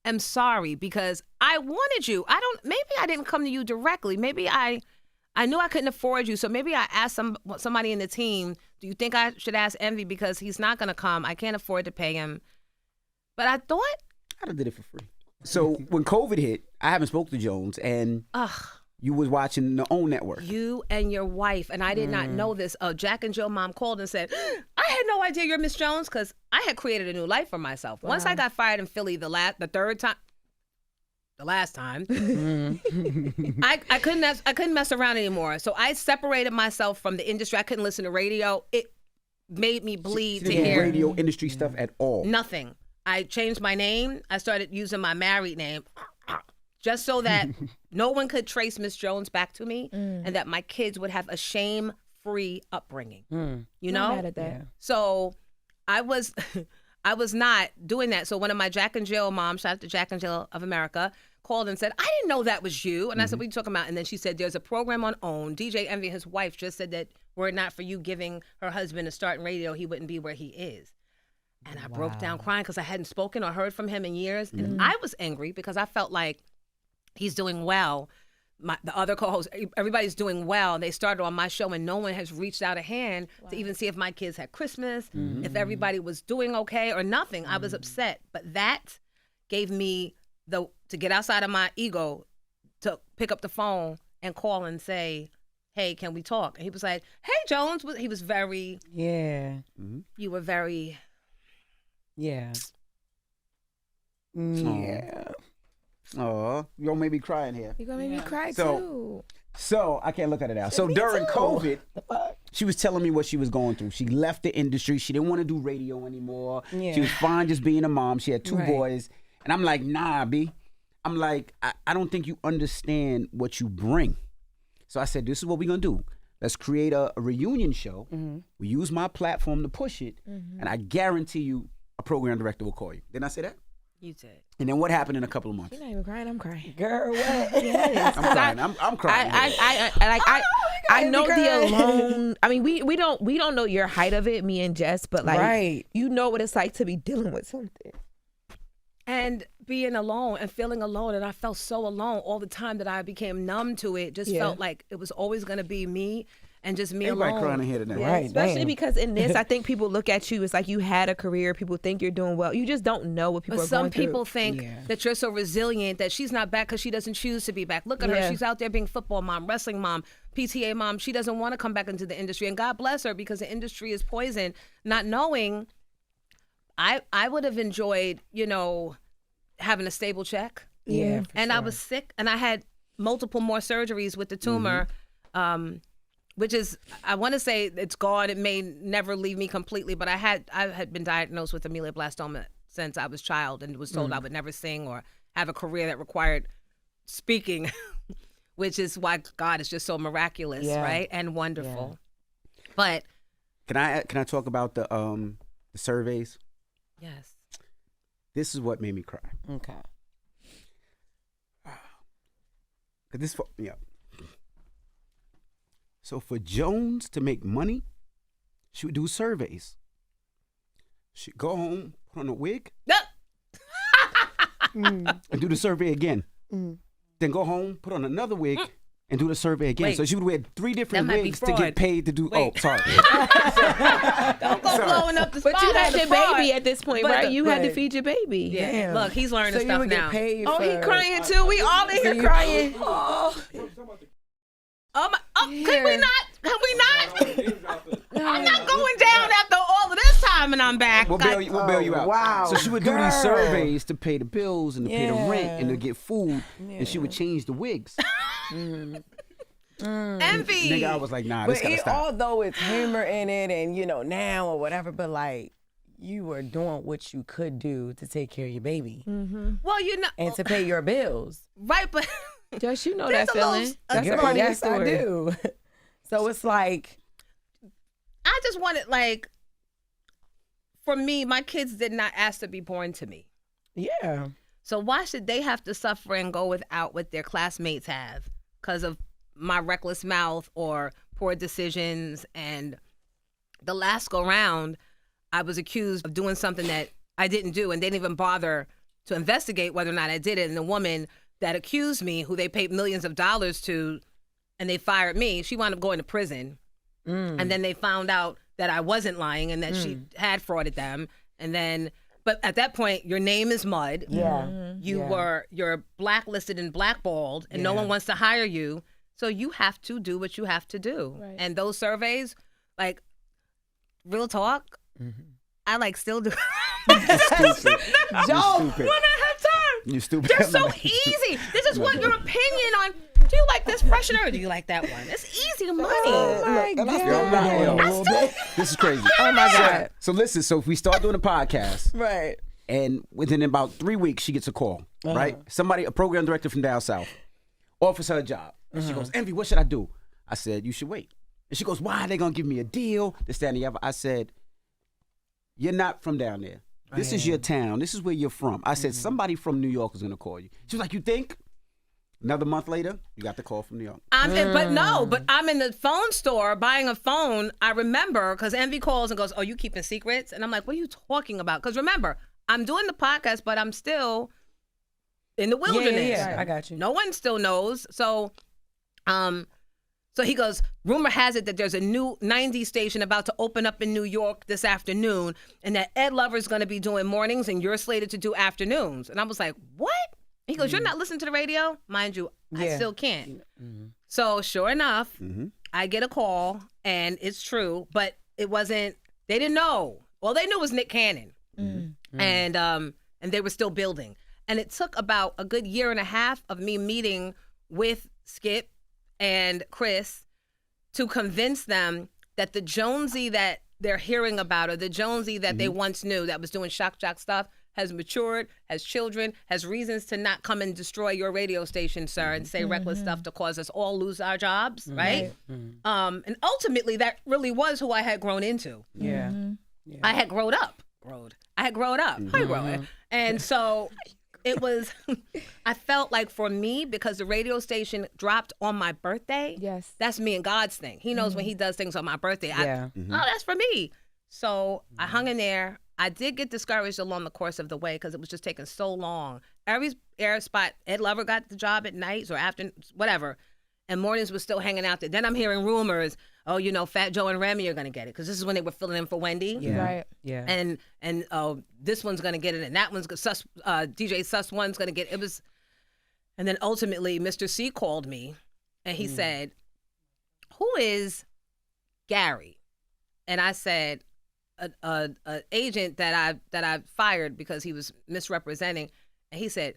am sorry because I wanted you. Maybe I didn't come to you directly. Maybe I knew I couldn't afford you. So maybe I asked somebody in the team, do you think I should ask Envy because he's not going to come? I can't afford to pay him. But I thought, I done did it for free. So when COVID hit, I haven't spoke to Jones, and you was watching the OWN network. you and your wife, and I did not know this. Jack and Jill mom called and said, I had no idea you're Miss Jones because I had created a new life for myself. Once I got fired in Philly the last time, I couldn't mess around anymore. So I separated myself from the industry. I couldn't listen to radio. It made me bleed She to didn't do hear radio industry stuff at all. nothing. I changed my name. I started using my married name just so that no one could trace Miss Jones back to me and that my kids would have a shame-free upbringing. You know? Not mad at that. So I was not doing that. So one of my Jack and Jill moms, shout out to Jack and Jill of America, called and said, I didn't know that was you. And I said, what are you talking about? And then she said, there's a program on OWN. DJ Envy and his wife just said that were it not for you giving her husband a start in radio, he wouldn't be where he is. And I broke down crying because I hadn't spoken or heard from him in years. And I was angry because I felt like he's doing well. The other co-hosts, everybody's doing well. They started on my show and no one has reached out a hand to even see if my kids had Christmas, if everybody was doing okay or nothing. I was upset. But that gave me to get outside of my ego, to pick up the phone and call and say, hey, can we talk? And he was like, hey, Jones. He was very, you were very... Yeah. Yeah. Oh, you gonna make me cry in here. You gonna make me cry too. So I can't look at it now. So during COVID, she was telling me what she was going through. She left the industry. She didn't want to do radio anymore. Yeah. She was fine just being a mom. She had 2 boys. And I'm like, nah, B. I'm like, I don't think you understand what you bring. So I said, this is what we're gonna do. Let's create a reunion show. We use my platform to push it. And I guarantee you a program director will call you. Didn't I say that? You did. And then what happened in a couple of months? You're not even crying. I'm crying. Girl, what? Yes. I'm crying. I'm crying. I know the alone. I mean, we don't know your height of it, me and Jess, but like you know what it's like to be dealing with something. And being alone and feeling alone. And I felt so alone all the time that I became numb to it. Just felt like it was always going to be me and just me Everybody alone. crying in here tonight. Yeah, especially because in this, I think people look at you, it's like you had a career, people think you're doing well. You just don't know what people But are some going through. people think that you're so resilient that she's not back because she doesn't choose to be back. Look at her. She's out there being football mom, wrestling mom, PTA mom. She doesn't want to come back into the industry. And God bless her because the industry is poison. Not knowing, I would have enjoyed, having a stable check. Yeah. And I was sick and I had multiple more surgeries with the tumor. Which is, I want to say it's gone. It may never leave me completely, but I had been diagnosed with amelia-blastoma since I was a child and was told I would never sing or have a career that required speaking, which is why God is just so miraculous, right? And wonderful. Yeah. But can I talk about the surveys? Yes. This is what made me cry. Okay. Cause this fucked me up. So for Jones to make money, she would do surveys. She'd go home, put on a wig, and do the survey again. Then go home, put on another wig, and do the survey again. Wait. So she would wear 3 different That might be wigs to fraud. get paid to do. Wait. Oh, sorry. Don't go blowing up the spot. But you had on your the fraud. baby at this point, But right? the- You had to right. feed your baby. Yeah. Damn. Look, he's learning So you stuff would now. get paid Oh, for... he crying too. We all in here crying. Can we not? I'm not going down after all of this time and I'm back. We'll bail you out. wow. So she would do these Girl. surveys to pay the bills and to pay the rent and to Yeah. get food, and she would change the wigs. Envy. Nigga, I was like, nah, this But gotta stop. although it's humor in it and, now or whatever, but like, you were doing what you could do to take care of your baby Well, and to pay your bills. right, but Just you know There's that a little- feeling. That's a Girl, part of your yes, I story. do. So it's like, I just wanted, for me, my kids did not ask to be born to me. yeah. So why should they have to suffer and go without what their classmates have because of my reckless mouth or poor decisions? And the last go round, I was accused of doing something that I didn't do and didn't even bother to investigate whether or not I did it. And the woman that accused me, who they paid millions of dollars to, and they fired me, she wound up going to prison. And then they found out that I wasn't lying and that she had frauded them. And then, but at that point, your name is mud. Yeah. You're blacklisted and blackballed, and no one wants to hire you. So you have to do what you have to do. Right. And those surveys, real talk, I still do. Stupid. Joe, When I have time. You stupid. They're so easy. They just want your opinion on, do you like this freshener or do you like that one? It's easy money. my God. This is crazy. Oh my God. So listen, so if we start doing a podcast, Right. and within about 3 weeks, she gets a call, right? Somebody, a program director from down south, offers her a job. And she goes, Envy, what should I do? I said, you should wait. And she goes, why? Are they going to give me a deal? This, that, and the other. I said, you're not from down there. This is your town. This is where you're from. I said, somebody from New York is going to call you. She was like, you think? Another month later, you got the call from New York. But I'm in the phone store buying a phone. I remember because Envy calls and goes, "Oh, you keeping secrets?" And I'm like, "What are you talking about?" Because remember, I'm doing the podcast, but I'm still in the wilderness. Yeah, I got you. No one still knows. So he goes, rumor has it that there's a new 90s station about to open up in New York this afternoon, and that Ed Lover's going to be doing mornings and you're slated to do afternoons. And I was like, what? He goes, you're not listening to the radio? Mind you, I still can't. So sure enough, I get a call, and it's true, but it wasn't, they didn't know. All they knew was Nick Cannon. And they were still building. And it took about a good year and a half of me meeting with Skip and Chris to convince them that the Jonesy that they're hearing about, or the Jonesy that they once knew that was doing shock jock stuff, has matured, has children, has reasons to not come and destroy your radio station, sir, and say reckless stuff to cause us all lose our jobs, right? And ultimately, that really was who I had grown into. Yeah. I had grown up. Hi, Rowan. And so it was, I felt like for me, because the radio station dropped on my birthday, that's me and God's thing. He knows when he does things on my birthday. Oh, that's for me. So I hung in there. I did get discouraged along the course of the way because it was just taking so long. Every air spot, Ed Lover got the job at nights or after, whatever, and mornings was still hanging out there. Then I'm hearing rumors, oh, you know, Fat Joe and Remy are going to get it, because this is when they were filling in for Wendy. And this one's going to get it, and that one's DJ Sus one's going to get it. It was, and then ultimately Mr. C called me, and he said, who is Gary? And I said, an agent that I fired because he was misrepresenting. And he said,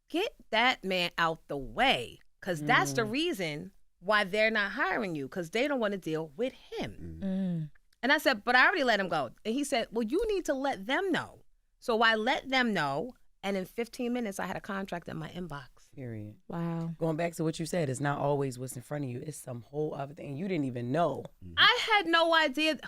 get that man out the way, because that's the reason why they're not hiring you, because they don't want to deal with him. And I said, but I already let him go. And he said, well, you need to let them know. So I let them know, and in 15 minutes I had a contract in my inbox. Period. Wow. Going back to what you said, it's not always what's in front of you. It's some whole other thing you didn't even know. I had no idea.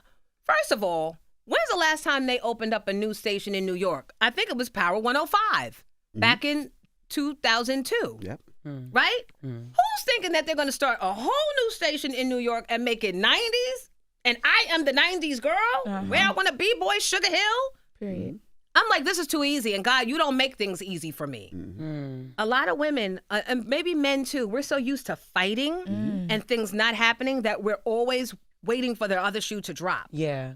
First of all, when's the last time they opened up a new station in New York? I think it was Power 105 back in 2002. Yep. Right? Who's thinking that they're going to start a whole new station in New York and make it 90s? And I am the 90s girl? Where I want to be, boy, Sugar Hill? Period. I'm like, this is too easy. And God, you don't make things easy for me. A lot of women, and maybe men too, we're so used to fighting and things not happening that we're always waiting for their other shoe to drop. Yeah.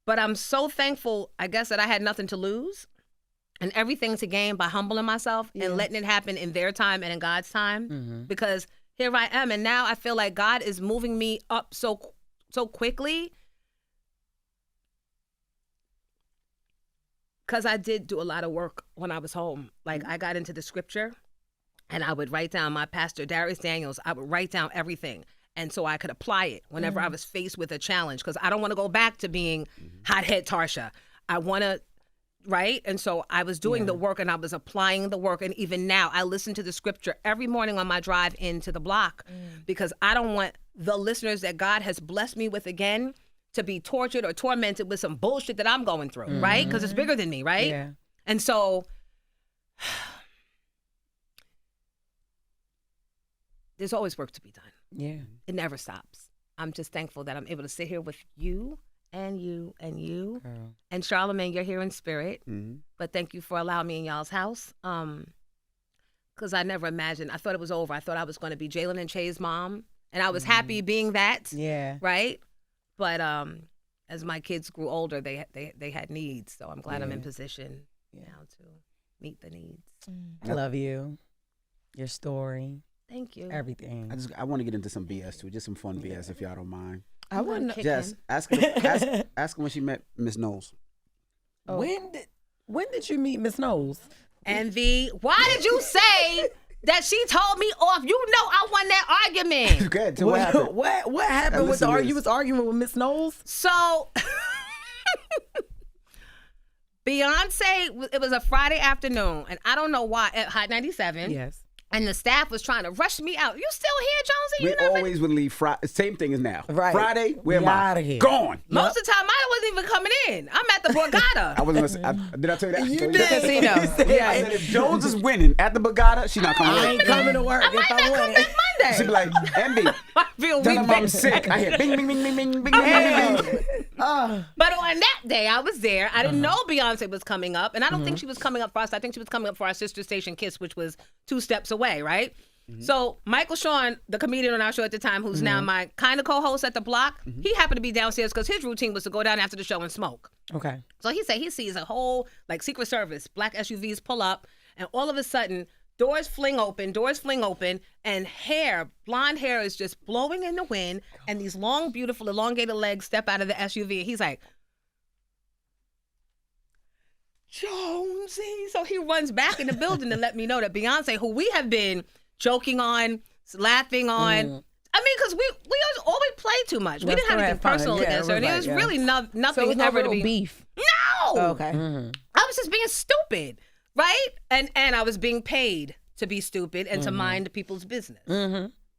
But I'm so thankful, I guess, that I had nothing to lose and everything to gain by humbling myself and letting it happen in their time and in God's time. Because here I am, and now I feel like God is moving me up so quickly. Because I did do a lot of work when I was home. Like, I got into the scripture, and I would write down my pastor, Darius Daniels. I would write down everything. And so I could apply it whenever I was faced with a challenge, because I don't want to go back to being hothead Tarsha. I want to, right? And so I was doing the work, and I was applying the work. And even now, I listen to the scripture every morning on my drive into the block, because I don't want the listeners that God has blessed me with again to be tortured or tormented with some bullshit that I'm going through, right? Because it's bigger than me, right? Yeah. And so there's always work to be done. Yeah. It never stops. I'm just thankful that I'm able to sit here with you and you and you. Girl. And Charlamagne, you're here in spirit. But thank you for allowing me in y'all's house. Because I never imagined. I thought it was over. I thought I was going to be Jalen and Che's mom. And I was happy being that. Yeah. Right? But as my kids grew older, they had needs. So I'm glad I'm in position now to meet the needs. I love you. Your story. Thank you. Everything. I want to get into some BS too, just some fun BS if y'all don't mind. I wouldn't. Jess, ask her when she met Miss Knowles. Oh. When did you meet Miss Knowles? Envy, why did you say that she told me off? You know I won that argument. Good. So what happened? What happened with listen to you was arguing with Miss Knowles? So Beyonce, it was a Friday afternoon, and I don't know why, at Hot 97. Yes. And the staff was trying to rush me out. You still here, Jonesy? We always would leave Friday. Same thing as now. Right. Friday, where am I? Outta here. Gone. Most of the time, I wasn't even coming in. I'm at the Borgata. I wasn't gonna say, did I tell you that? You I told did. that? Casino. I said if Jones is winning at the Borgata, she's not coming. I ain't coming to work I if might I not win come it. back Monday. She'd be like, MB, I feel tell weak. him I'm sick. I hear bing, bing, bing, bing, bing, bing, bing, bing, bing, bing. But on that day, I was there. I didn't know Beyonce was coming up, and I don't think she was coming up for us. I think she was coming up for our sister station, Kiss, which was 2 steps away, right? So Michael Sean, the comedian on our show at the time, who's now my kind of co-host at the block, he happened to be downstairs because his routine was to go down after the show and smoke. Okay. So he said he sees a whole like Secret Service black SUVs pull up, and all of a sudden doors fling open, and blonde hair is just blowing in the wind, and these long, beautiful, elongated legs step out of the SUV. He's like, Jonesy. So he runs back in the building to let me know that Beyonce, who we have been joking on, laughing on. I mean, because we always play too much. We didn't have anything personal against her, and it was really nothing So it was no ever to real be beef. No. Oh, okay. I was just being stupid, right? And I was being paid to be stupid and to mind people's business.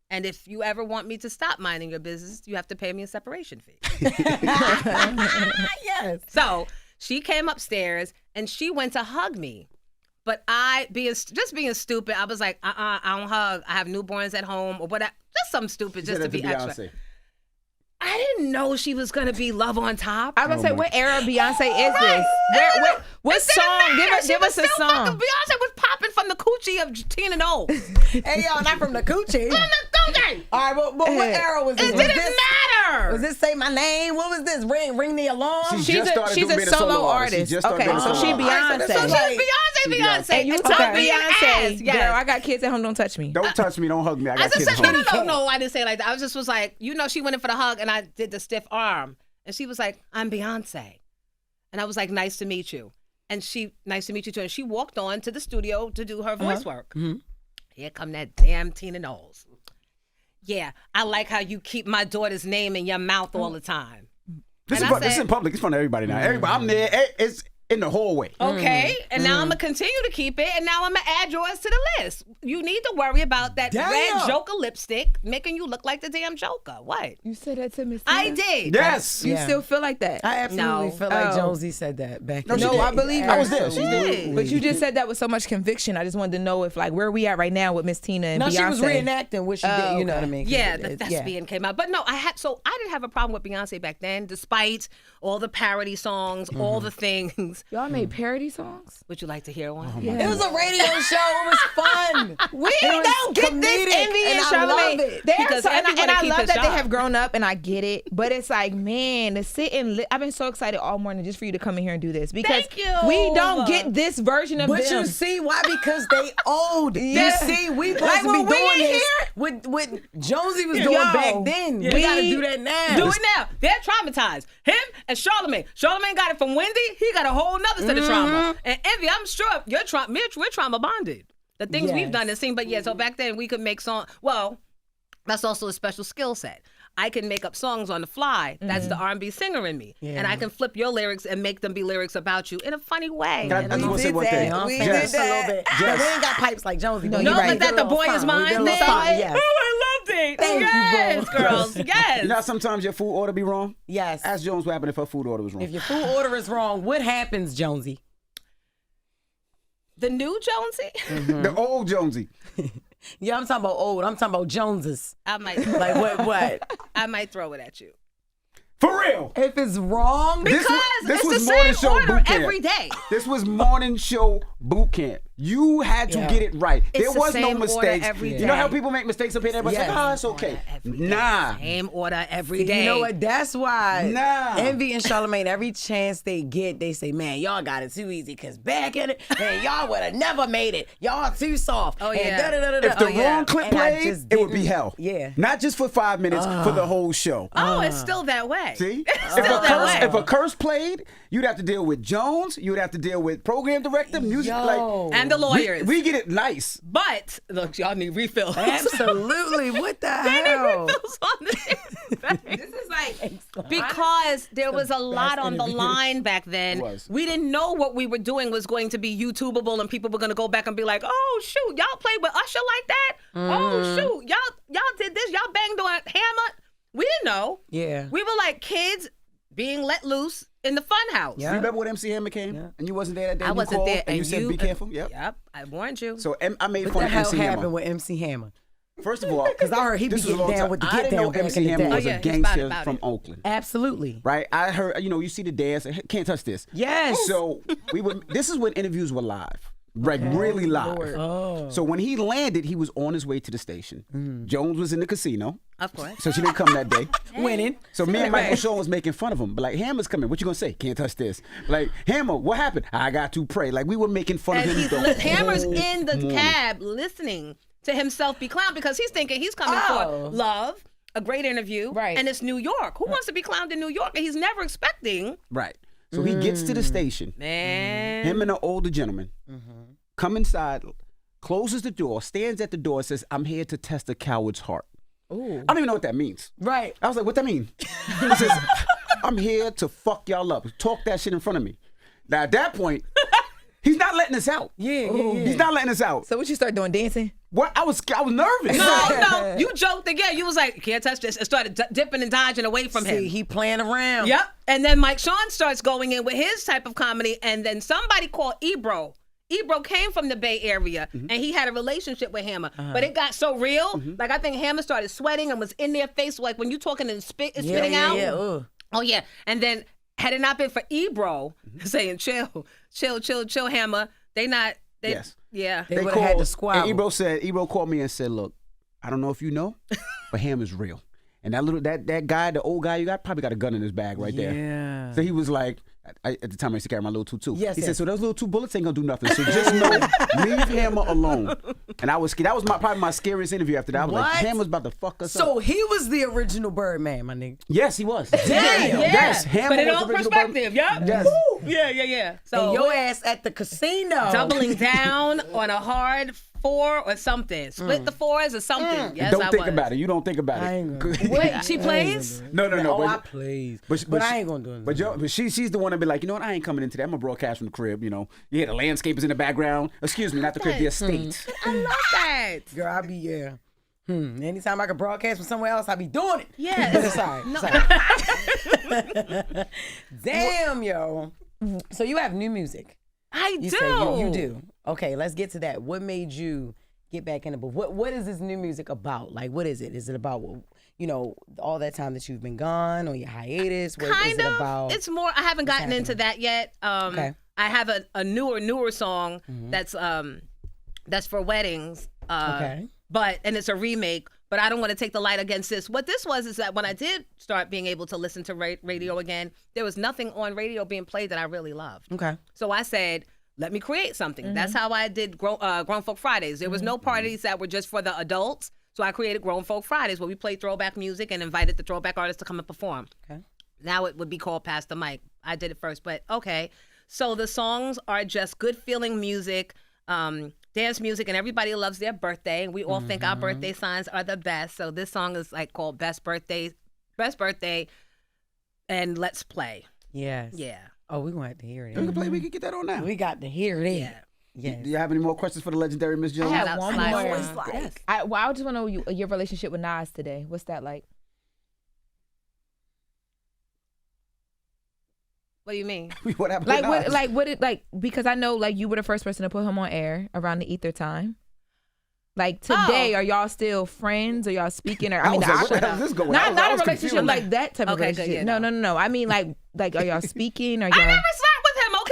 And if you ever want me to stop minding your business, you have to pay me a separation fee. Yes. So she came upstairs and she went to hug me. But being stupid, I was like, I don't hug. I have newborns at home or whatever. Just something stupid just to be extra. I didn't know she was going to be Love on Top. I was going to say, what era of Beyonce is this? What song? Give us a song. Beyonce was popping from the coochie of Tina Knowles. Hey, yo, not from the coochie. From the coochie. All right, but what era was this? It didn't matter. Was this Say My Name? What was this? Ring the alarm? She's a solo artist. Okay, so she Beyonce. So she's Beyonce. And you talk Beyonce. Yes. Girl, I got kids at home. Don't touch me. Don't touch me. Don't hug me. I got kids said, at home. no, I didn't say it like that. I was like, she went in for the hug and I did the stiff arm. And she was like, I'm Beyonce. And I was like, nice to meet you. And nice to meet you too. And she walked on to the studio to do her voice work. Here come that damn Tina Knowles. Yeah, I like how you keep my daughter's name in your mouth all the time. This is in public. It's in front of everybody now. Everybody, I'm there. It's in the hallway. Okay, and now I'm going to continue to keep it, and now I'm going to add yours to the list. You need to worry about that red Joker lipstick making you look like the damn Joker. What? You said that to Miss I did. Yes. You still feel like that? I absolutely feel like Jonesy said that back in the No, day. I believe her. I was there. She did. But you just said that with so much conviction. I just wanted to know if, like, where are we at right now with Miss Tina and Beyonce? No, she was reenacting what she did. You know what I mean? Yeah, the thespian came out. But no, I didn't have a problem with Beyonce back then, despite all the parody songs, all the things. Y'all made parody songs? Would you like to hear one? It was a radio show. It was fun. We don't get this Envy and Charlamagne. And I love that they have grown up, and I get it. But it's like, man, to sit and I've been so excited all morning just for you to come in here and do this because we don't get this version of them. But you see why? Because they old. You see, we supposed to be when we doing this here- what Jonesy was doing back then. We gotta do that now. Do it now. They're traumatized. Him and Charlamagne. Charlamagne got it from Wendy. He got a whole nother set of trauma. And Envy, I'm sure we're trauma bonded. The things we've done and seen. But yeah, so back then we could make songs. Well, that's also a special skill set. I can make up songs on the fly. That's the R&B singer in me. Yeah. And I can flip your lyrics and make them be lyrics about you in a funny way. I just want to say one thing. We Jess, did that. A little bit. Jess. We ain't got pipes like Jonesy. No, but that the boy is mine thing. Yes. Oh, I loved it. Thank you, yes, girls. Yes. You know how sometimes your food order be wrong? Yes. Ask Jones what happened if her food order was wrong. If your food order is wrong, what happens, Jonesy? The new Jonesy? The old Jonesy. Yeah, I'm talking about old. I'm talking about Joneses. I might Like what? I might throw it at you. For real. If it's wrong, This It's was the morning same show order boot camp. every day. This was morning show boot camp. You had to get it right. It's there the was no same order mistakes. every You know how day. people make mistakes up here? Everybody's Yes. like, oh, it's okay. Every day. Nah. Same order every day. you know what? That's why Nah. Envy and Charlamagne, every chance they get, they say, man, y'all got it too easy because back in it, man, y'all would have never made it. Y'all too soft. Oh, And yeah. da-da-da-da-da. If the Oh, yeah. wrong clip And I played, just it would be didn't- hell. Yeah. Not just for 5 minutes, for the whole show. Oh, it's still that way. See? It's still that way. If a curse played, you'd have to deal with Jones. You'd have to deal with program director, music. Yo. And the lawyers. We get it nice. But look, y'all need refills. Absolutely. What the They need hell? refills on this. This is like Because there was a lot on the interview. line back then. It was. We didn't know what we were doing was going to be YouTubeable, and people were going to go back and be like, "Oh shoot, y'all played with Usher like that? Oh shoot, y'all did this? Y'all banged on Hammer?" We didn't know. Yeah. We were like kids being let loose in the fun house. You remember when MC Hammer came and you wasn't there that day? I You wasn't called there, and you said, "Be careful." Yep. Yep, I warned you. So I made What fun the of hell MC happened Hammer. with MC Hammer? First of all, Because I heard he be this was a getting long down time. with the I get didn't down know back MC in the Hammer day. was Oh, a yeah, he's gangster about from it. Oakland. Absolutely. Right, I heard. You see the dance. Can't touch this. Yes. So we would. This is when interviews were live, like really live. Lord. Oh. So when he landed, he was on his way to the station. Jones was in the casino, Of course. so she didn't come that day. Winning. So me and Michael Sean was making fun of him, but like Hammer's coming. What you gonna say? Can't touch this. Like Hammer, what happened? I got to pray. Like we were making fun And of him. he's the Hammer's whole in the morning. cab listening to himself be clowned because he's thinking he's coming Oh. for love, a great interview, Right. and it's New York. Who wants to be clowned in New York? And he's never expecting. Right. So he gets to the station. Man. Him and an older gentleman come inside, closes the door, stands at the door, says, "I'm here to test a coward's heart." Ooh. I don't even know what that means. Right. I was like, "What that mean?" He says, "I'm here to fuck y'all up. Talk that shit in front of me." Now at that point, he's not letting us out. Yeah. He's not letting us out. So what you start doing, dancing? What? I was nervous. No, you joked again. You was like, "Can't touch this," and started dipping and dodging away from him. See, he playing around. Yep. And then Mike Sean starts going in with his type of comedy, and then somebody called Ebro. Ebro came from the Bay Area, and he had a relationship with Hammer. But it got so real, like I think Hammer started sweating and was in their face, like when you talking and spitting out. Yeah. Ugh. Oh yeah. And then had it not been for Ebro saying, chill, Hammer, Yes. Yeah. They would have had to squabble. And Ebro called me and said, "Look, I don't know if you know, but Hammer's real. And that guy, the old guy you got, probably got a gun in his bag right there." Yeah. So he was like, at the time I used to carry my little 22. Yes, he said, yes. "So those little 2 bullets ain't gonna do nothing. So just know, leave Hammer alone." And I was scared. That was probably my scariest interview after that. I was like, What? Hammer's about to fuck us up. So he was the original Birdman, my nigga. Yes, he was. Damn. Yeah. Yes, Hammer But in was all the original perspective, yeah. Yes. Yeah. So And your ass at the casino. doubling down on a hard 4 or something. Split the 4s or something. Yes, Don't I think was. about it. You don't think about I it. ain't gonna- Wait, she plays? No. Oh, but- I plays. But I she- ain't gonna do it. But she's the one that be like, "You know what? I ain't coming into that. I'm gonna broadcast from the crib. You know, you hear the landscapers in the background. Excuse me, not the crib, the estate." I love that. Girl, I be, yeah. Anytime I can broadcast from somewhere else, I be doing it. Yes. But it's all right. It's all right. Damn, yo. So you have new music. I You do. say you do. Okay, let's get to that. What made you get back in it? But what is this new music about? Like, what is it? Is it about, all that time that you've been gone on your hiatus? What is Kind it of. about? It's more. I haven't gotten happening? into that yet. Okay. I have a newer song that's for weddings. Okay. And it's a remake. But I don't want to take the light against this. What this was is that when I did start being able to listen to radio again, there was nothing on radio being played that I really loved. Okay. So I said, let me create something. That's how I did Grown Folk Fridays. There was no parties that were just for the adults. So I created Grown Folk Fridays where we played throwback music and invited the throwback artists to come and perform. Okay. Now it would be called Pass the Mic. I did it first, but okay. So the songs are just good feeling music, dance music, and everybody loves their birthday. And we all think our birthday signs are the best. So this song is like called Best Birthday, and Let's Play. Yes. Yeah. Oh, we're going to have to hear We it. can play. We can get that on now. We got to hear it. Yeah. Yes. Do you have any more questions for the legendary Miss Jones? I have Shout out one Sly more. Stone. Yes. I just want to know your relationship with Nas today. What's that like? What do you mean? What happened? Like with Nas? because I know like you were the first person to put him on air around the ether time. Like today, Oh. are y'all still friends? Are y'all speaking? Or I was like, what the hell is this going? I not a was relationship confused. like that type of Okay, good, relationship. yeah, No. I mean like are y'all speaking? Or I y'all? never slept with him, okay?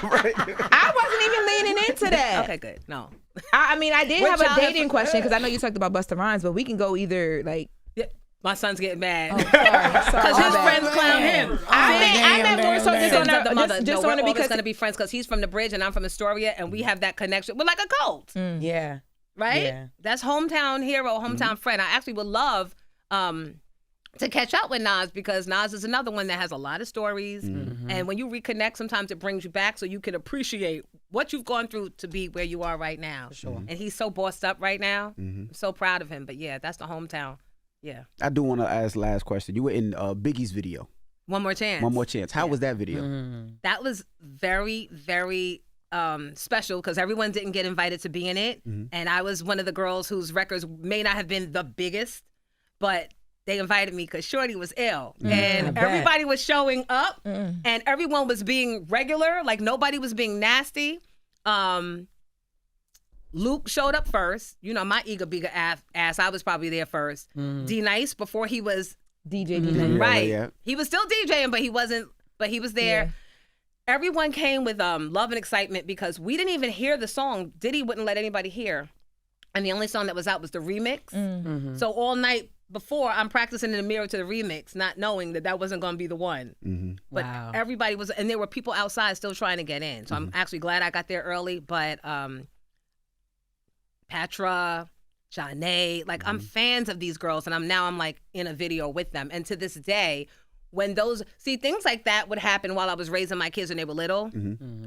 Right. I wasn't even leaning into that. Okay, good. No. I mean, I did What have y'all a have- dating question because I know you talked about Busta Rhymes, but we can go either like. Yeah. My son's getting mad. Sorry, Because my his bad. friends clown him. I meant more so just on Sins of the mother. just No, on we're it always because going to be friends because he's from the Bridge and I'm from Astoria, and we have that connection. We're like a cult, Yeah. right? Yeah. That's hometown hero, hometown friend. I actually would love to catch up with Nas because Nas is another one that has a lot of stories. And when you reconnect, sometimes it brings you back so you can appreciate what you've gone through to be where you are right now. Sure. And he's so bossed up right now. I'm so proud of him. But yeah, that's the hometown. Yeah. I do want to ask last question. You were in Biggie's video. One More Chance. One More Chance. How was that video? That was very, very special because everyone didn't get invited to be in it. And I was one of the girls whose records may not have been the biggest, but they invited me because Shorty was ill. And everybody was showing up and everyone was being regular. Like nobody was being nasty. Luke showed up first. You know, my eager ass, I was probably there first. D-Nice before he was DJ. right. Yeah. He was still DJing, but he wasn't, but he was there. Yeah. Everyone came with love and excitement because we didn't even hear the song. Diddy wouldn't let anybody hear. And the only song that was out was the remix. So all night before, I'm practicing in the mirror to the remix, not knowing that wasn't going to be the one. But everybody was, and there were people outside still trying to get in. So I'm actually glad I got there early. But Patra, Janae, like I'm fans of these girls, and I'm like in a video with them. And to this day, when things like that would happen while I was raising my kids when they were little,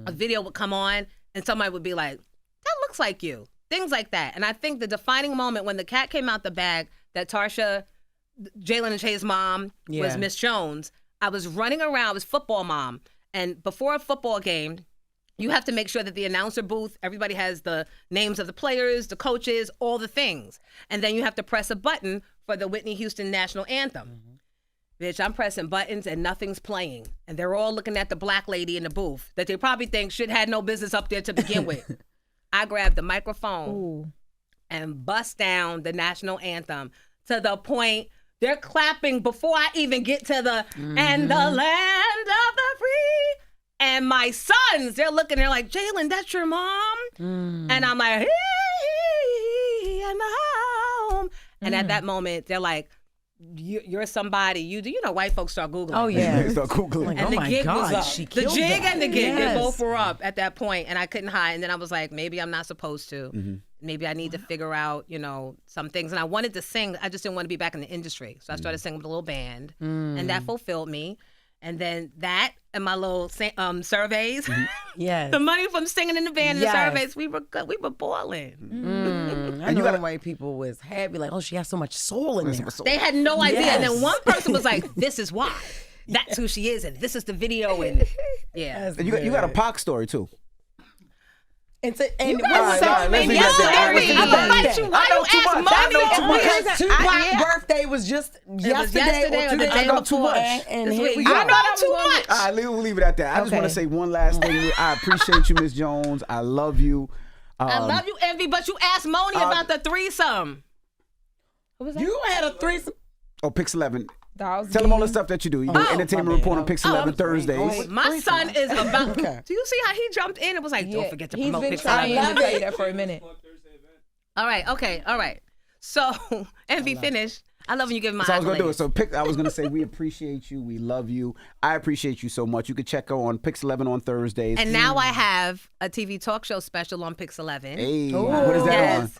a video would come on and somebody would be like, that looks like you. Things like that. And I think the defining moment when the cat came out the bag that Tarsha, Jalen and Shay's mom was Miss Jones, I was running around, I was football mom. And before a football game, you have to make sure that the announcer booth, everybody has the names of the players, the coaches, all the things. And then you have to press a button for the Whitney Houston national anthem. Bitch, I'm pressing buttons and nothing's playing. And they're all looking at the black lady in the booth that they probably think should had no business up there to begin with. I grabbed the microphone and bust down the national anthem to the point they're clapping before I even get to the and the land of the free. And my sons, they're looking, they're like, Jalen, that's your mom? And I'm like, hey, and the home. And at that moment, they're like, you're somebody. You know, white folks start Googling. Oh, yeah. Start Googling. Like, And oh the my gig God, was up. she The killed jig that. and the gig, they Yes. both were up at that point, and I couldn't hide. And then I was like, maybe I'm not supposed to. Maybe I need to figure out, you know, some things. And I wanted to sing. I just didn't want to be back in the industry. So I started singing with a little band, and that fulfilled me. And then that and my little surveys, Yes. the money from singing in the band and the Yes. surveys, we were good. We were balling. I know the white people was happy, like, oh, she has so much soul in there. They had no idea. And then Yes. one person was like, this is why. That's who she is, and this is the video. And yeah. And you got a Pac story too. And so, and All right, so all right, let's many leave that there. Every- Let's leave that I'm there. like, you, why you ask money? because Tupac's birthday was just yesterday or the day I know too before. much. And This here week. we I go. know too much. All right, we'll leave it at that. I just want to say one last thing. I appreciate you, Miss Jones. I love you. I love you, Envy, but you asked Moni about the threesome. What was that? You had a threesome. Oh, Pix 11. That was Tell them all the stuff that you do. You do entertainment my report bad. on Pix 11 Thursdays. My son is about. Okay. Do you see how he jumped in? It was like, don't forget to He's promote been Pix trying 11. to tell you that for a minute. All right, okay, all right. So, Envy, finish. I love when you give my So I was gonna do it. accolades. So I was gonna say we appreciate you. We love you. I appreciate you so much. You can check her on Pix 11 on Thursdays. And now I have a TV talk show special on Pix 11. Hey, what is that on? Yes.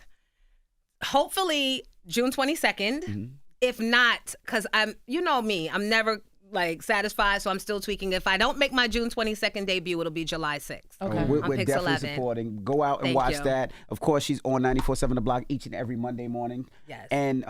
Hopefully June 22nd. If not, because you know me, I'm never like satisfied, so I'm still tweaking. If I don't make my June 22nd debut, it'll be July 6th. Okay. We're On Pix definitely 11. supporting. Go out and Thank watch you. that. Of course, she's on 94.7 The Block each and every Monday morning. Yes. And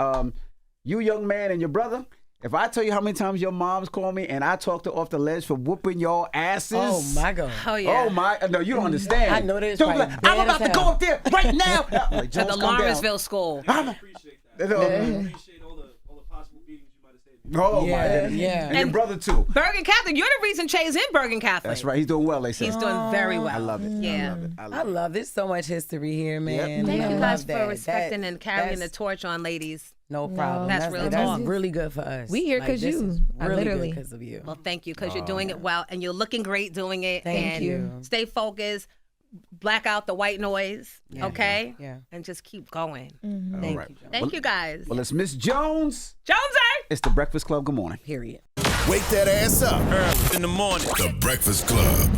you young man and your brother, if I tell you how many times your moms call me and I talked her off the ledge for whooping your asses. Oh my God. Oh, yeah. Oh my! No, you don't understand. I know this Don't be probably like, bad I'm about as to go hell. up there right now. I'm like, At Jones, the calm down. Lawrenceville School. Appreciate that. No. I appreciate all the possible beatings you might have saved. Oh my Yeah, goodness. yeah. And your brother too. Bergen Catholic, you're the reason Che's in Bergen Catholic. That's right. He's doing well. They say. He's doing very well. I love it. Yeah. I love it. I I love it. love there's so much history here, man. Thank I you love guys that. for respecting and carrying the that's torch on, ladies. No problem. That's real that's talk. really good for us. We here 'cause this you. is I really literally- good because of you. Well, thank you, because you're doing it well, and you're looking great doing it. Thank and you. Stay focused. Black out the white noise, okay? Yeah. And just keep going. Thank right. you, Jones. Thank you, guys. Well, it's Miss Jones. Jonesy! It's the Breakfast Club. Good morning. Period. Wake that ass up. Early in the morning. The Breakfast Club.